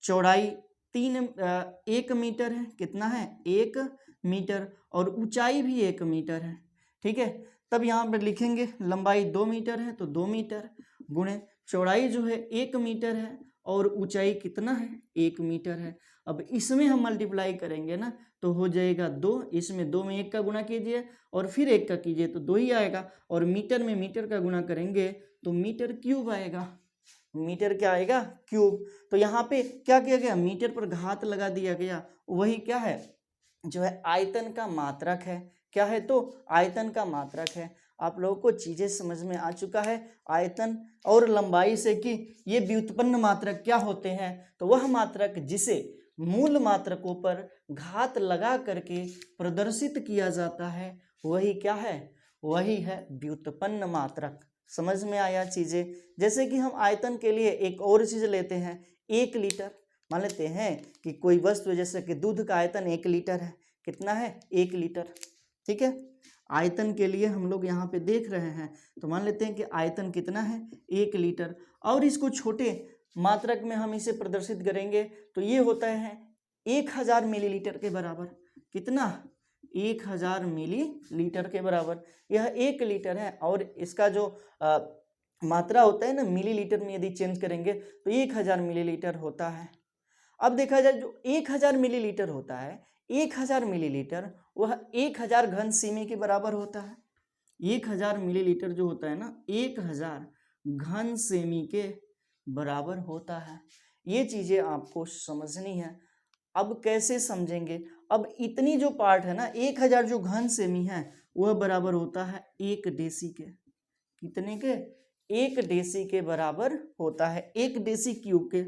S1: चौड़ाई 1 मीटर है, कितना है, 1 मीटर, और ऊंचाई भी 1 मीटर है, ठीक है। तब यहाँ पर लिखेंगे लंबाई 2 मीटर है तो 2 मीटर गुणे चौड़ाई जो है 1 मीटर है और ऊंचाई कितना है, 1 मीटर है। अब इसमें हम मल्टीप्लाई करेंगे ना तो हो जाएगा 2, इसमें 2 में 1 का गुणा कीजिए और फिर 1 का कीजिए तो 2 ही आएगा, और मीटर में मीटर का गुणा करेंगे तो मीटर क्यूब आएगा, मीटर क्या आएगा, क्यूब। तो यहाँ पे क्या किया गया, मीटर पर घात लगा दिया गया, वही क्या है, जो है आयतन का मात्रक है, क्या है, तो आयतन का मात्रक है। आप लोगों को चीजें समझ में आ चुका है आयतन और लंबाई से कि ये व्युत्पन्न मात्रक क्या होते हैं। तो वह मात्रक जिसे मूल मात्रकों पर घात लगा करके प्रदर्शित किया जाता है वही क्या है, वही है व्युत्पन्न मात्रक। समझ में आया चीजें। जैसे कि हम आयतन के लिए एक और चीज लेते हैं, 1 लीटर। मान लेते हैं कि कोई वस्तु जैसे कि दूध का आयतन 1 लीटर है, कितना है, 1 लीटर, ठीक है। आयतन के लिए हम लोग यहाँ पे देख रहे हैं तो मान लेते हैं कि आयतन कितना है, 1 लीटर। और इसको छोटे मात्रक में हम इसे प्रदर्शित करेंगे तो ये होता है 1000 मिलीलीटर के बराबर, कितना, 1000 मिलीलीटर के बराबर। यह 1 लीटर है और इसका जो मात्रा होता है ना मिलीलीटर में यदि चेंज करेंगे तो 1000 मिलीलीटर होता है। अब देखा जाए जो 1000 मिलीलीटर होता है, 1000 मिलीलीटर वह 1000 घन सेमी के बराबर होता है। 1000 मिलीलीटर जो होता है ना 1000 घन सेमी के बराबर होता है। ये चीजें आपको समझनी है। अब कैसे समझेंगे? अब इतनी जो पार्ट है ना, 1000 जो घन सेमी है वह बराबर होता है 1 डेसी के। कितने के? 1 डेसी के बराबर होता है। 1 डेसी क्यूब के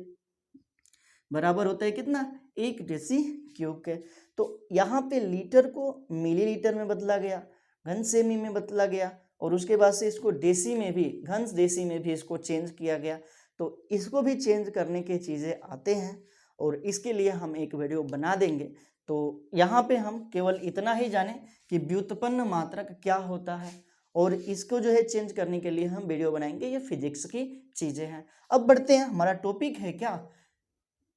S1: बराबर होता है कितना? 1 डेसी क्यूब के। तो यहाँ पे लीटर को मिलीलीटर में बदला गया, घन सेमी में बदला गया, और उसके बाद से इसको डेसी में भी, घन डेसी में भी इसको चेंज किया गया। तो इसको भी चेंज करने के चीज़ें आते हैं और इसके लिए हम एक वीडियो बना देंगे। तो यहाँ पे हम केवल इतना ही जाने कि व्युत्पन्न मात्रक क्या होता है, और इसको जो है चेंज करने के लिए हम वीडियो बनाएंगे। ये फिजिक्स की चीज़ें हैं। अब बढ़ते हैं, हमारा टॉपिक है क्या?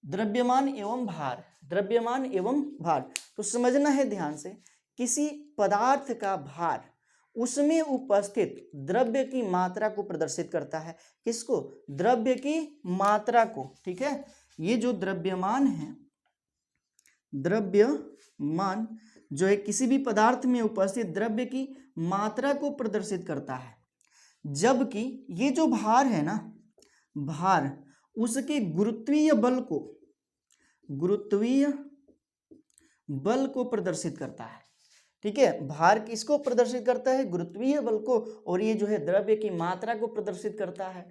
S1: द्रव्यमान एवं भार। द्रव्यमान एवं भार तो समझना है ध्यान से, किसी पदार्थ का भार उसमें उपस्थित द्रव्य की मात्रा को प्रदर्शित करता है। किसको? द्रव्य की मात्रा को। ठीक है, ये जो द्रव्यमान है, द्रव्यमान जो है किसी भी पदार्थ में उपस्थित द्रव्य की मात्रा को प्रदर्शित करता है। जबकि ये जो भार है ना, भार उसके गुरुत्वीय बल को प्रदर्शित करता है। ठीक है, भार किसको प्रदर्शित करता है? गुरुत्वीय बल को, और ये जो है द्रव्य की मात्रा को प्रदर्शित करता है।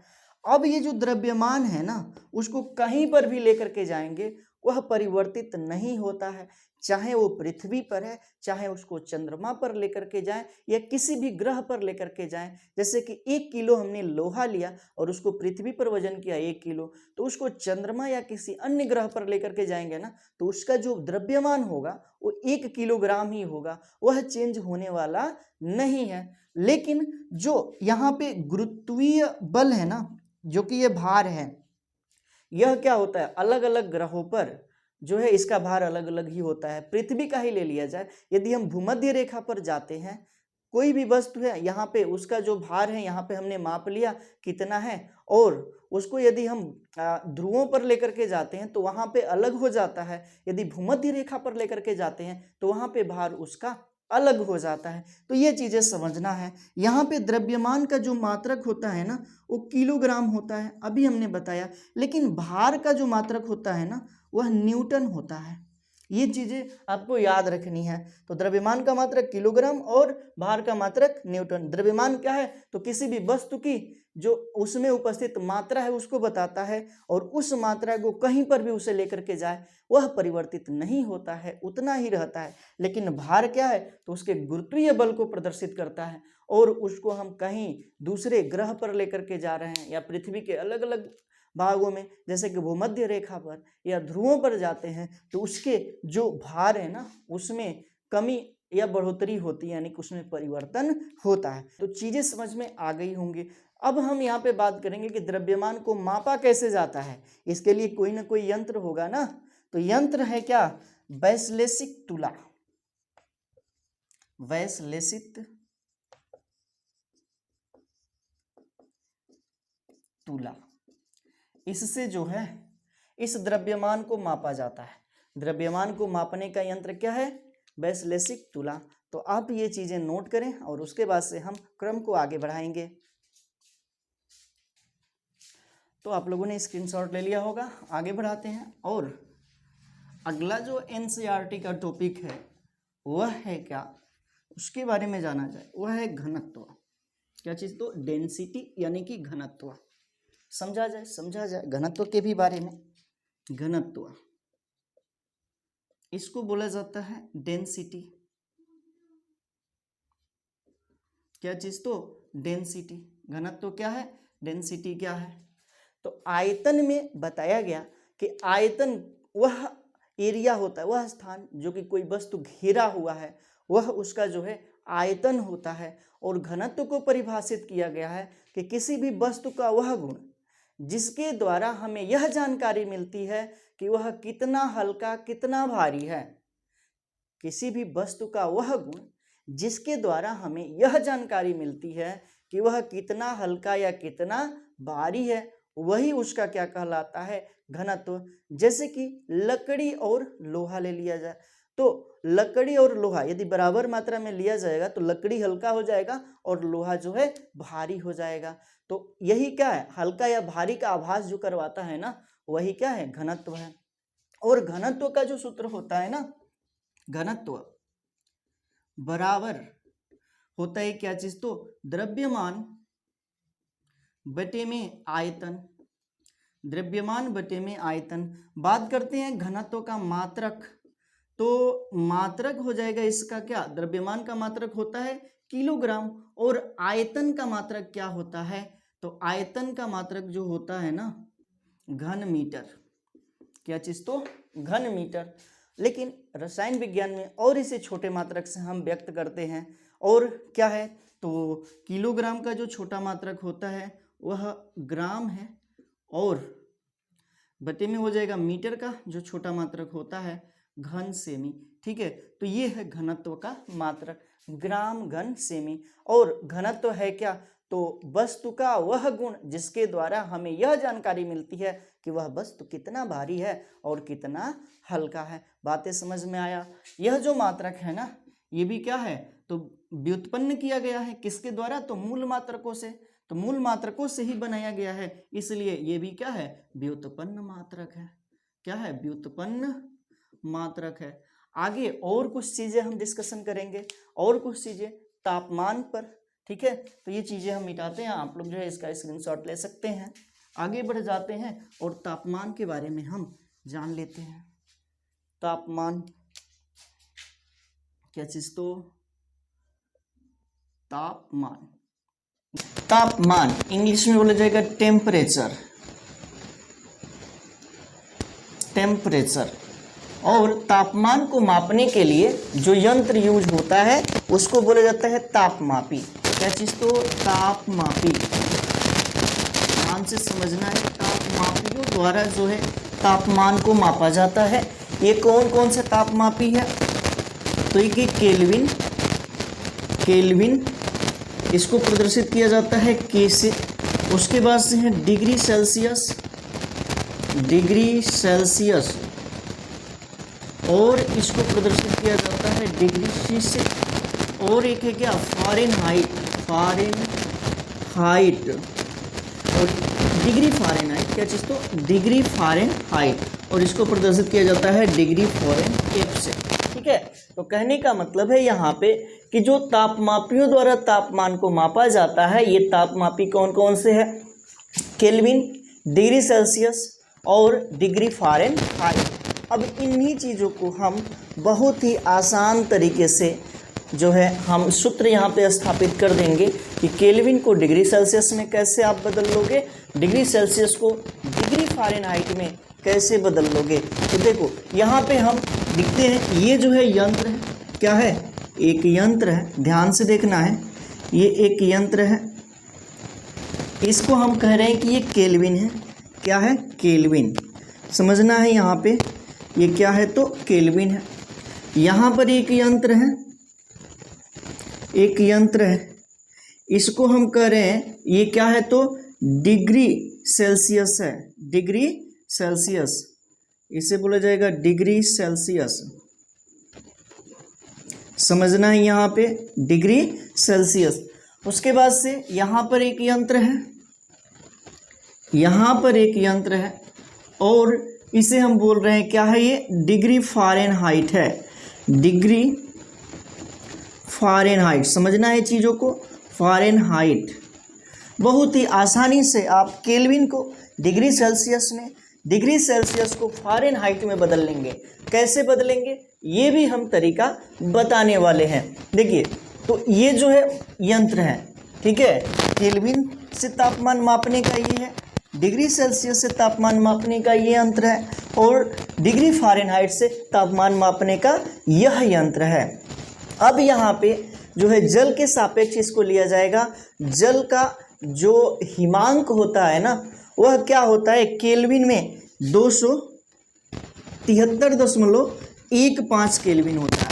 S1: अब ये जो द्रव्यमान है ना, उसको कहीं पर भी लेकर के जाएंगे वह परिवर्तित नहीं होता है। चाहे वो पृथ्वी पर है, चाहे उसको चंद्रमा पर लेकर के जाएं या किसी भी ग्रह पर लेकर के जाएं। जैसे कि 1 किलो हमने लोहा लिया और उसको पृथ्वी पर वजन किया 1 किलो, तो उसको चंद्रमा या किसी अन्य ग्रह पर लेकर के जाएंगे ना, तो उसका जो द्रव्यमान होगा वो 1 किलोग्राम ही होगा, वह चेंज होने वाला नहीं है। लेकिन जो यहाँ पे गुरुत्वीय बल है ना, जो कि ये भार है, यह क्या होता है? अलग अलग ग्रहों पर जो है इसका भार अलग अलग ही होता है। पृथ्वी का ही ले लिया जाए, यदि हम भूमध्य रेखा पर जाते हैं, कोई भी वस्तु है यहाँ पे, उसका जो भार है यहाँ पे हमने माप लिया कितना है, और उसको यदि हम ध्रुवों पर लेकर के जाते हैं तो वहाँ पे अलग हो जाता है। यदि भूमध्य रेखा पर लेकर के जाते हैं तो वहाँ पे भार उसका अलग हो जाता है। तो ये चीज़ें समझना है। यहाँ पे द्रव्यमान का जो मात्रक होता है ना, वो किलोग्राम होता है, अभी हमने बताया। लेकिन भार का जो मात्रक होता है ना, वह न्यूटन होता है। ये चीज़ें आपको याद रखनी है। तो द्रव्यमान का मात्रक किलोग्राम और भार का मात्रक न्यूटन। द्रव्यमान क्या है? तो किसी भी वस्तु की जो उसमें उपस्थित मात्रा है उसको बताता है, और उस मात्रा को कहीं पर भी उसे लेकर के जाए वह परिवर्तित नहीं होता है, उतना ही रहता है। लेकिन भार क्या है? तो उसके गुरुत्वीय बल को प्रदर्शित करता है, और उसको हम कहीं दूसरे ग्रह पर लेकर के जा रहे हैं या पृथ्वी के अलग अलग भागों में, जैसे कि भूमध्य रेखा पर या ध्रुवों पर जाते हैं, तो उसके जो भार है ना, उसमें कमी या बढ़ोतरी होती है, यानी कि उसमें परिवर्तन होता है। तो चीजें समझ में आ गई होंगी। अब हम यहाँ पे बात करेंगे कि द्रव्यमान को मापा कैसे जाता है। इसके लिए कोई ना कोई यंत्र होगा ना, तो यंत्र है क्या? वैश्लेषिक तुला। वैश्लेषिक तुला, इससे जो है इस द्रव्यमान को मापा जाता है। द्रव्यमान को मापने का यंत्र क्या है? वैश्लेषिक तुला। तो आप ये चीजें नोट करें और उसके बाद से हम क्रम को आगे बढ़ाएंगे। तो आप लोगों ने स्क्रीनशॉट ले लिया होगा, आगे बढ़ाते हैं। और अगला जो एनसीईआरटी का टॉपिक है वह है क्या, उसके बारे में जाना जाए, वह है घनत्व। क्या चीज? तो डेंसिटी यानी कि घनत्व। समझा जाए घनत्व के भी बारे में। घनत्व इसको बोला जाता है डेंसिटी। क्या चीज? तो डेंसिटी। घनत्व क्या है? डेंसिटी क्या है? तो आयतन में बताया गया कि आयतन वह एरिया होता है, वह स्थान जो कि कोई वस्तु घेरा हुआ है, वह उसका जो है आयतन होता है। और घनत्व को परिभाषित किया गया है कि किसी भी वस्तु का वह गुण जिसके द्वारा हमें यह जानकारी मिलती है कि वह कितना हल्का कितना भारी है। किसी भी वस्तु का वह गुण जिसके द्वारा हमें यह जानकारी मिलती है कि वह कितना हल्का या कितना भारी है, वही उसका क्या कहलाता है? घनत्व। जैसे कि लकड़ी और लोहा ले लिया जाए, तो लकड़ी और लोहा यदि बराबर मात्रा में लिया जाएगा तो लकड़ी हल्का हो जाएगा और लोहा जो है भारी हो जाएगा। तो यही क्या है, हल्का या भारी का आभास जो करवाता है ना, वही क्या है, घनत्व है। और घनत्व का जो सूत्र होता है ना, घनत्व बराबर होता है क्या चीज, तो द्रव्यमान बटे में आयतन, द्रव्यमान बटे में आयतन। बात करते हैं घनत्व का मात्रक, तो मात्रक हो जाएगा इसका क्या, द्रव्यमान का मात्रक होता है किलोग्राम और आयतन का मात्रक क्या होता है, तो आयतन का मात्रक जो होता है ना घन मीटर। क्या चीज, तो घन मीटर। लेकिन रसायन विज्ञान में और इसे छोटे मात्रक से हम व्यक्त करते हैं, और क्या है, तो किलोग्राम का जो छोटा मात्रक होता है वह ग्राम है, और बटे में हो जाएगा मीटर का जो छोटा मात्रक होता है घन सेमी। ठीक है, तो ये है घनत्व का मात्रक, ग्राम घन सेमी। और घनत्व है क्या, तो वस्तु का वह गुण जिसके द्वारा हमें यह जानकारी मिलती है कि वह वस्तु कितना भारी है और कितना हल्का है। बातें समझ में आया। यह जो मात्रक है ना, ये भी क्या है, तो व्युत्पन्न किया गया है किसके द्वारा, तो मूल मात्रकों से, तो मूल मात्रकों से ही बनाया गया है, इसलिए ये भी क्या है, व्युत्पन्न मात्रक है। क्या है, व्युत्पन्न मात्रक है। आगे और कुछ चीजें हम डिस्कशन करेंगे, और कुछ चीजें तापमान पर। ठीक है, तो ये चीजें हम मिटाते हैं, आप लोग जो है इसका स्क्रीनशॉट ले सकते हैं। आगे बढ़ जाते हैं और तापमान के बारे में हम जान लेते हैं। तापमान क्या चीज, तो तापमान, तापमान इंग्लिश में बोला जाएगा टेम्परेचर, टेम्परेचर। और तापमान को मापने के लिए जो यंत्र यूज होता है उसको बोला जाता है तापमापी। क्या चीज, तो तापमापी। ध्यान से समझना है, तापमापियों द्वारा जो है तापमान को मापा जाता है। ये कौन कौन से तापमापी है, तो ये केल्विन, केल्विन इसको प्रदर्शित किया जाता है के से। उसके बाद से है डिग्री सेल्सियस, डिग्री सेल्सियस, और इसको प्रदर्शित किया जाता है डिग्री सी से। और एक है क्या, फ़ारेनहाइट, फ़ारेनहाइट, और डिग्री फ़ारेनहाइट। क्या चीज़, तो डिग्री फ़ारेनहाइट, और इसको प्रदर्शित किया जाता है डिग्री फ़ारेनहाइट से। ठीक है, तो कहने का मतलब है यहाँ पे कि जो तापमापियों द्वारा तापमान को मापा जाता है, ये तापमापी कौन कौन से है, केल्विन, डिग्री सेल्सियस और डिग्री फ़ारेनहाइट। अब इन्हीं चीज़ों को हम बहुत ही आसान तरीके से जो है हम सूत्र यहाँ पे स्थापित कर देंगे कि केल्विन को डिग्री सेल्सियस में कैसे आप बदल लोगे, डिग्री सेल्सियस को डिग्री फ़ारेनहाइट में कैसे बदल लोगे। तो देखो यहाँ पे हम लिखते हैं, ये जो है यंत्र है, क्या है, एक यंत्र है, ध्यान से देखना है, ये एक यंत्र है, इसको हम कह रहे हैं कि ये केल्विन है। क्या है, केल्विन, समझना है यहाँ पे, ये क्या है, तो केल्विन है। यहाँ पर एक यंत्र है, एक यंत्र है, इसको हम कह रहे हैं, ये क्या है, तो डिग्री सेल्सियस है, डिग्री सेल्सियस, इसे बोला जाएगा डिग्री सेल्सियस। समझना है यहाँ पे डिग्री सेल्सियस। उसके बाद से यहाँ पर एक यंत्र है, यहाँ पर एक यंत्र है, और इसे हम बोल रहे हैं क्या है, ये डिग्री फ़ारेनहाइट है, डिग्री फ़ारेनहाइट। समझना है चीज़ों को, फ़ारेनहाइट। बहुत ही आसानी से आप केल्विन को डिग्री सेल्सियस में, डिग्री सेल्सियस को फ़ारेनहाइट में बदल लेंगे। कैसे बदलेंगे, ये भी हम तरीका बताने वाले हैं। देखिए, तो ये जो है यंत्र है, ठीक है, केल्विन से तापमान मापने का ये है, डिग्री सेल्सियस से तापमान मापने का ये यंत्र है, और डिग्री फ़ारेनहाइट से तापमान मापने का यह यंत्र है। अब यहाँ पे जो है जल के सापेक्ष इसको लिया जाएगा। जल का जो हिमांक होता है ना, वह क्या होता है, केल्विन में 273.15 केल्विन होता है।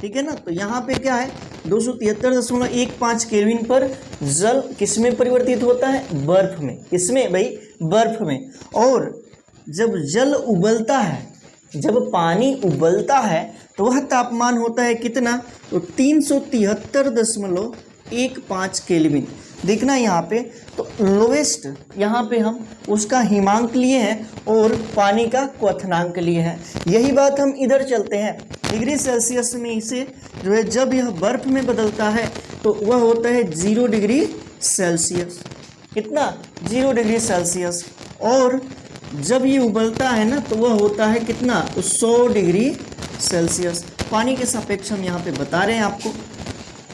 S1: ठीक है ना, तो यहाँ पे क्या है, 273.15 केल्विन पर जल किस में परिवर्तित होता है, बर्फ में। किसमें भाई, बर्फ में। और जब जल उबलता है, जब पानी उबलता है तो वह तापमान होता है कितना, तो 373.15 केल्विन। देखना यहाँ पे तो लोवेस्ट, यहाँ पे हम उसका हिमांक लिए हैं और पानी का क्वथनांक लिए हैं। यही बात हम इधर चलते हैं डिग्री सेल्सियस में, इसे जो है जब यह बर्फ में बदलता है तो वह होता है 0 डिग्री सेल्सियस। कितना, 0 डिग्री सेल्सियस। और जब ये उबलता है ना तो वह होता है कितना, 100 डिग्री सेल्सियस। पानी के सापेक्ष हम यहाँ पे बता रहे हैं आपको।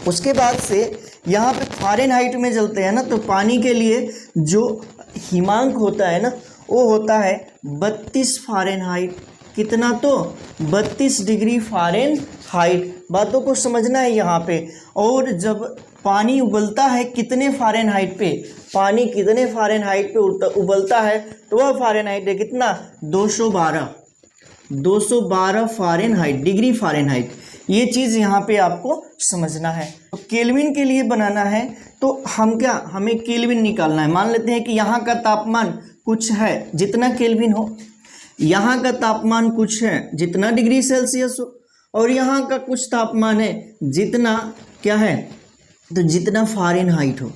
S1: उसके बाद से यहाँ पे फ़ारेनहाइट में चलते हैं ना, तो पानी के लिए जो हिमांक होता है ना वो होता है 32 फ़ारेनहाइट। कितना, तो 32 डिग्री फ़ारेनहाइट। बातों को समझना है यहाँ पे। और जब पानी उबलता है कितने फ़ारेनहाइट पे, पानी कितने फ़ारेनहाइट पे उबलता है, तो वह फ़ारेनहाइट है कितना, 212 फ़ारेनहाइट, डिग्री फ़ारेनहाइट। ये चीज़ यहाँ पे आपको समझना है। तो केल्विन के लिए बनाना है तो हमें केल्विन निकालना है। मान लेते हैं कि यहाँ का तापमान कुछ है जितना केल्विन हो, यहाँ का तापमान कुछ है जितना डिग्री सेल्सियस हो, और यहाँ का कुछ तापमान है जितना क्या है, तो जितना फ़ारेनहाइट हो।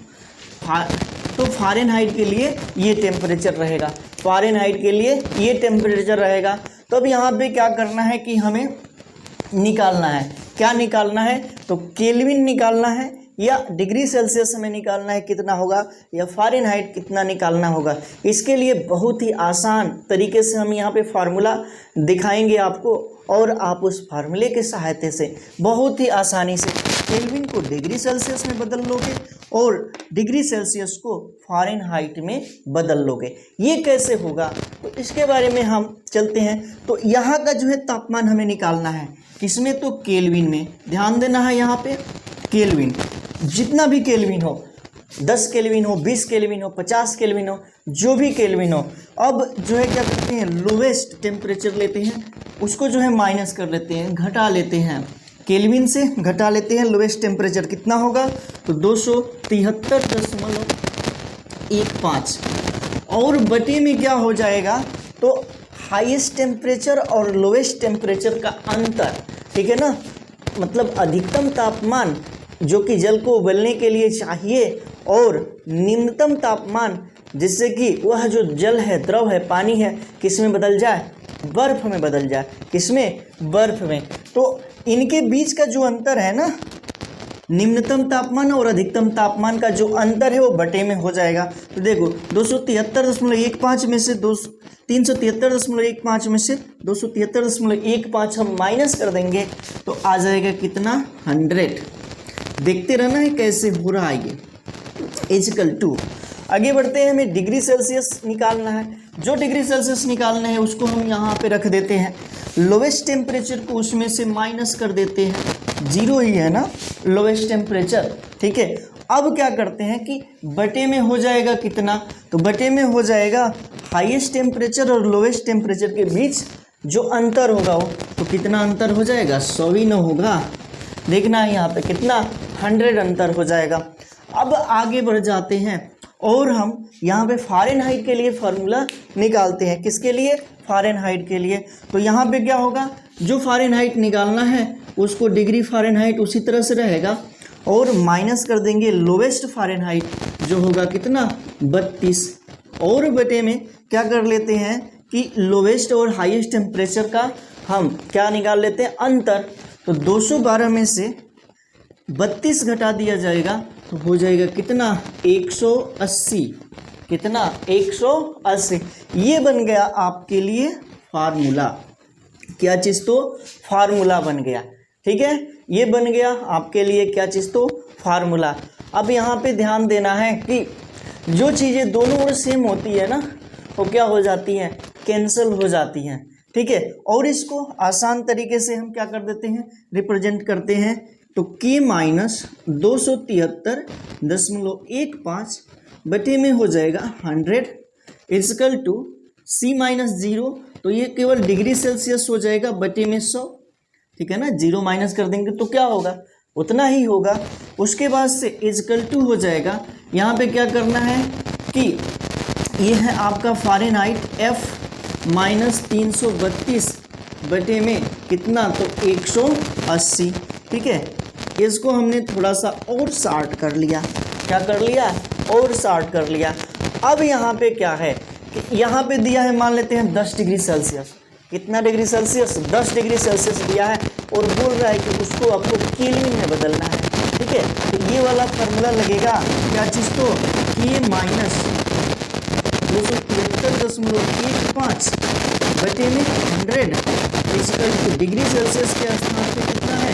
S1: तो फ़ारेनहाइट के लिए ये टेम्परेचर रहेगा, फ़ारेनहाइट के लिए ये टेम्परेचर रहेगा। तो अब यहाँ पे क्या करना है कि हमें निकालना है, क्या निकालना है, तो केल्विन निकालना है या डिग्री सेल्सियस हमें निकालना है कितना होगा, या फ़ारेनहाइट कितना निकालना होगा। इसके लिए बहुत ही आसान तरीके से हम यहाँ पे फार्मूला दिखाएंगे आपको, और आप उस फार्मूले के सहायता से बहुत ही आसानी से केल्विन को डिग्री सेल्सियस में बदल लोगे और डिग्री सेल्सियस को फ़ारेनहाइट में बदल लोगे। ये कैसे होगा, तो इसके बारे में हम चलते हैं। तो यहाँ का जो है तापमान हमें निकालना है, किसमें, तो केल्विन में। ध्यान देना है यहाँ पे, केल्विन, जितना भी केल्विन हो, 10 केल्विन हो, 20 केल्विन हो, 50 केल्विन हो, जो भी केल्विन हो। अब जो है क्या करते हैं, लोवेस्ट टेम्परेचर लेते हैं, उसको जो है माइनस कर लेते हैं, घटा लेते हैं, केल्विन से घटा लेते हैं। लोवेस्ट टेम्परेचर कितना होगा, तो 273.15, और बटे में क्या हो जाएगा, तो हाईएस्ट टेम्परेचर और लोवेस्ट टेम्परेचर का अंतर, ठीक है ना, मतलब अधिकतम तापमान जो कि जल को उबलने के लिए चाहिए, और निम्नतम तापमान जिससे कि वह जो जल है, द्रव है, पानी है, किस में बदल जाए, बर्फ में बदल जाए। किसमें, बर्फ में। तो इनके बीच का जो अंतर है ना, निम्नतम तापमान और अधिकतम तापमान का जो अंतर है वो बटे में हो जाएगा। तो देखो 273.15 में से 373.15 में से 273.15 हम माइनस कर देंगे तो आ जाएगा कितना, 100। देखते रहना है कैसे हो रहा है ये, इक्वल टू। आगे बढ़ते हैं, हमें डिग्री सेल्सियस निकालना है। जो डिग्री सेल्सियस निकालना है उसको हम यहाँ पे रख देते हैं, लोवेस्ट टेम्परेचर को उसमें से माइनस कर देते हैं, 0 ही है ना लोवेस्ट टेम्परेचर, ठीक है। अब क्या करते हैं कि बटे में हो जाएगा कितना, तो बटे में हो जाएगा हाईएस्ट टेम्परेचर और लोवेस्ट टेम्परेचर के बीच जो अंतर होगा वो, तो कितना अंतर हो जाएगा, 100 ही न होगा। देखना है यहाँ पे कितना, 100 अंतर हो जाएगा। अब आगे बढ़ जाते हैं और हम यहाँ पे फ़ारेनहाइट के लिए फार्मूला निकालते हैं। किसके लिए, फ़ारेनहाइट के लिए। तो यहाँ पे क्या होगा, जो फ़ारेनहाइट निकालना है उसको डिग्री फ़ारेनहाइट उसी तरह से रहेगा, और माइनस कर देंगे लोवेस्ट फ़ारेनहाइट जो होगा कितना, 32, और बटे में क्या कर लेते हैं कि लोवेस्ट और हाईएस्ट टेम्परेचर का हम क्या निकाल लेते हैं, अंतर। तो 212 में से 32 घटा दिया जाएगा तो हो जाएगा कितना, 180। कितना, 180। ये बन गया आपके लिए फार्मूला। क्या चीज़, तो फार्मूला बन गया, ठीक है। ये बन गया आपके लिए क्या चीज़, तो फार्मूला। अब यहाँ पे ध्यान देना है कि जो चीज़ें दोनों ओर सेम होती है ना वो क्या हो जाती हैं, कैंसिल हो जाती हैं, ठीक है। और इसको आसान तरीके से हम क्या कर देते हैं, रिप्रेजेंट करते हैं। तो k माइनस 273.15 बटे में हो जाएगा 100 इक्वल टू c माइनस 0, तो ये केवल डिग्री सेल्सियस हो जाएगा, बटे में 100, ठीक है ना। 0 माइनस कर देंगे तो क्या होगा, उतना ही होगा। उसके बाद से इक्वल टू हो जाएगा, यहाँ पे क्या करना है कि ये है आपका फ़ारेनहाइट, F माइनस 332 बटे में कितना, तो 180। ठीक है, इसको हमने थोड़ा सा और शार्ट कर लिया। क्या कर लिया, और शार्ट कर लिया। अब यहाँ पे क्या है कि यहाँ पे दिया है, मान लेते हैं 10 डिग्री सेल्सियस। कितना डिग्री सेल्सियस, 10 डिग्री सेल्सियस दिया है और बोल रहा है कि उसको आपको केल्विन में बदलना है। ठीक है, तो ये वाला फार्मूला लगेगा क्या चीज़, तो K माइनस 273.15 बटे में 100 इक्वल डिग्री सेल्सियस के स्थान पे कितना है,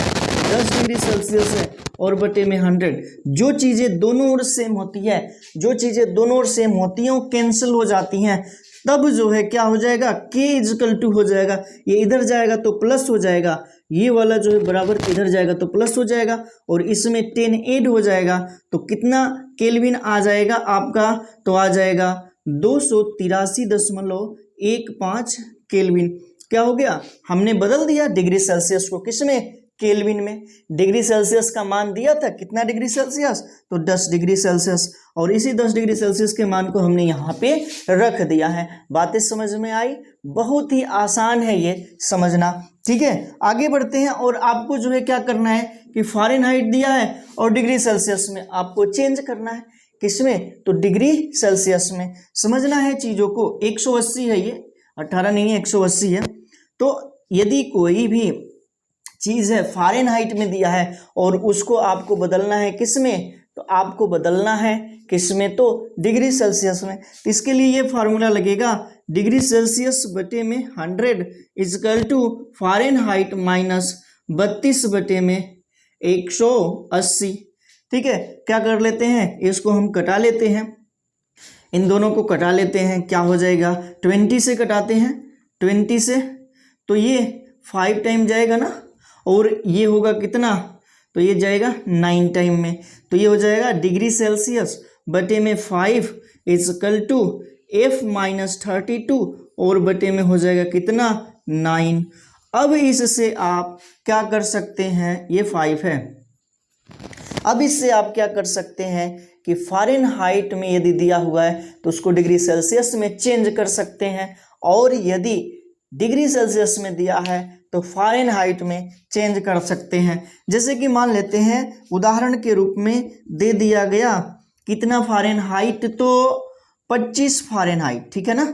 S1: 10 डिग्री सेल्सियस है और बटे में 100। जो चीज़ें दोनों ओर सेम होती है, जो चीज़ें दोनों ओर सेम होती हैं वो कैंसिल हो जाती हैं, तब जो है क्या हो जाएगा, K इक्वल टू हो जाएगा, ये इधर जाएगा तो प्लस हो जाएगा, ये वाला जो है बराबर इधर जाएगा तो प्लस हो जाएगा और इसमें 10 ऐड हो जाएगा तो कितना केल्विन आ जाएगा आपका, तो आ जाएगा 283.15 केल्विन। क्या हो गया, हमने बदल दिया डिग्री सेल्सियस को किसमें, केल्विन में। डिग्री सेल्सियस का मान दिया था कितना डिग्री सेल्सियस, तो 10 डिग्री सेल्सियस, और इसी 10 डिग्री सेल्सियस के मान को हमने यहाँ पे रख दिया है। बातें समझ में आई, बहुत ही आसान है ये समझना। ठीक है, आगे बढ़ते हैं और आपको जो है क्या करना है कि फ़ारेनहाइट दिया है और डिग्री सेल्सियस में आपको चेंज करना है, किसमें, तो डिग्री सेल्सियस में। समझना है चीज़ों को, 180 है ये, 18 नहीं है, 180 है। तो यदि कोई भी चीज़ है फ़ारेनहाइट में दिया है और उसको आपको बदलना है किसमें, तो आपको बदलना है किसमें, तो डिग्री सेल्सियस में। तो इसके लिए ये फार्मूला लगेगा, डिग्री सेल्सियस बटे में 100 इक्वल टू फ़ारेनहाइट माइनस 32 बटे में 180। ठीक है, क्या कर लेते हैं, इसको हम कटा लेते हैं, इन दोनों को कटा लेते हैं। क्या हो जाएगा, 20 से कटाते हैं, 20 से तो ये 5 टाइम जाएगा ना, और ये होगा कितना, तो ये जाएगा 9 टाइम में, तो ये हो जाएगा डिग्री सेल्सियस बटे में 5 इक्वल टू F माइनस 32 और बटे में हो जाएगा कितना, 9। अब इससे आप क्या कर सकते हैं, ये 5 है, अब इससे आप क्या कर सकते हैं कि फ़ारेनहाइट में यदि दिया हुआ है तो उसको डिग्री सेल्सियस में चेंज कर सकते हैं, और यदि डिग्री सेल्सियस में दिया है तो फ़ारेनहाइट में चेंज कर सकते हैं। जैसे कि मान लेते हैं उदाहरण के रूप में दे दिया गया कितना फ़ारेनहाइट, तो 25 फ़ारेनहाइट। ठीक है ना,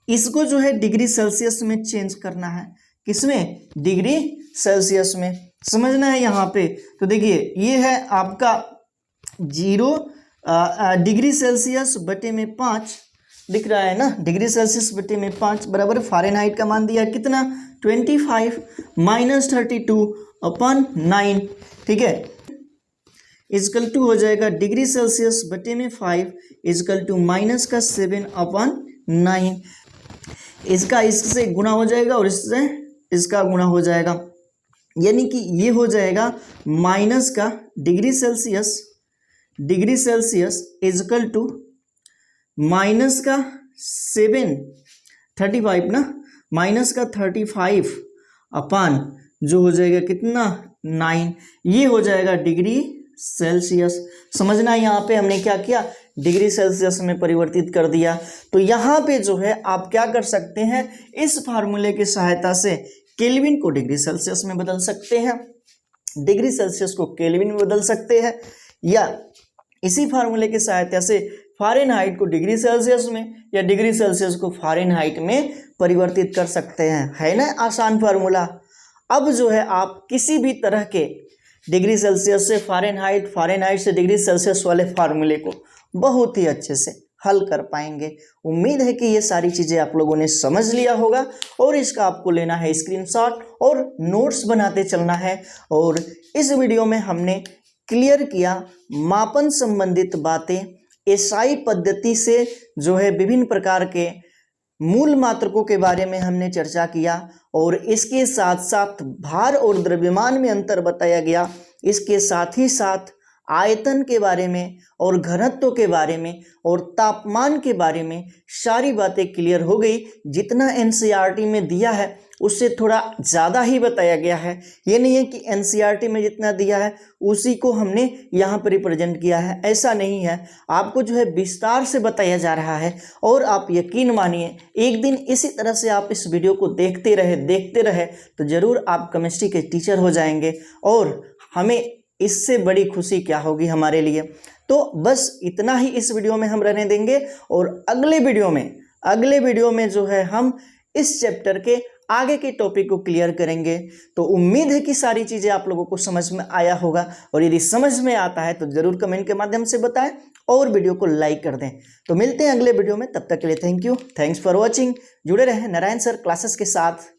S1: इसको जो है डिग्री सेल्सियस में चेंज करना है, किसमें, डिग्री सेल्सियस में। समझना है यहाँ पे, तो देखिए ये है आपका 0 डिग्री सेल्सियस बटे में 5 दिख रहा है ना, डिग्री सेल्सियस बटे में 5 बराबर फ़ारेनहाइट का मान दिया कितना, 25 माइनस 32/9। ठीक है, इक्वल टू हो जाएगा डिग्री सेल्सियस बटे में 5 इक्वल टू माइनस का 7/9। इसका इससे गुना हो जाएगा और इससे इसका गुना हो जाएगा, यानी कि ये हो जाएगा माइनस का degree Celsius equal to minus का 35 ना, माइनस का 35 अपान जो हो जाएगा कितना, 9, ये हो जाएगा डिग्री सेल्सियस। समझना, यहाँ पे हमने क्या किया, डिग्री सेल्सियस में परिवर्तित कर दिया। तो यहाँ पे जो है आप क्या कर सकते हैं, इस फार्मूले की सहायता से केल्विन को डिग्री सेल्सियस में बदल सकते हैं, डिग्री सेल्सियस को केल्विन में बदल सकते हैं, या इसी फार्मूले की सहायता से फ़ारेनहाइट को डिग्री सेल्सियस में या डिग्री सेल्सियस को फ़ारेनहाइट में परिवर्तित कर सकते हैं। है ना आसान फार्मूला। अब जो है आप किसी भी तरह के डिग्री सेल्सियस से फ़ारेनहाइट, फ़ारेनहाइट से डिग्री सेल्सियस वाले फार्मूले को बहुत ही अच्छे से हल कर पाएंगे। उम्मीद है कि ये सारी चीज़ें आप लोगों ने समझ लिया होगा और इसका आपको लेना है स्क्रीनशॉट और नोट्स बनाते चलना है। और इस वीडियो में हमने क्लियर किया मापन संबंधित बातें, एसआई पद्धति से जो है विभिन्न प्रकार के मूल मात्रकों के बारे में हमने चर्चा किया, और इसके साथ साथ भार और द्रव्यमान में अंतर बताया गया। इसके साथ ही साथ आयतन के बारे में और घनत्व के बारे में और तापमान के बारे में सारी बातें क्लियर हो गई। जितना एनसीईआरटी में दिया है उससे थोड़ा ज़्यादा ही बताया गया है। ये नहीं है कि एनसीईआरटी में जितना दिया है उसी को हमने यहाँ पर रिप्रेजेंट किया है, ऐसा नहीं है। आपको जो है विस्तार से बताया जा रहा है और आप यकीन मानिए एक दिन इसी तरह से आप इस वीडियो को देखते रहे तो ज़रूर आप केमिस्ट्री के टीचर हो जाएंगे और हमें इससे बड़ी खुशी क्या होगी हमारे लिए। तो बस इतना ही इस वीडियो में हम रहने देंगे और अगले वीडियो में जो है हम इस चैप्टर के आगे के टॉपिक को क्लियर करेंगे। तो उम्मीद है कि सारी चीज़ें आप लोगों को समझ में आया होगा और यदि समझ में आता है तो ज़रूर कमेंट के माध्यम से बताएं और वीडियो को लाइक कर दें। तो मिलते हैं अगले वीडियो में, तब तक के लिए thank you, thanks for watching. जुड़े रहें नारायण सर क्लासेस के साथ।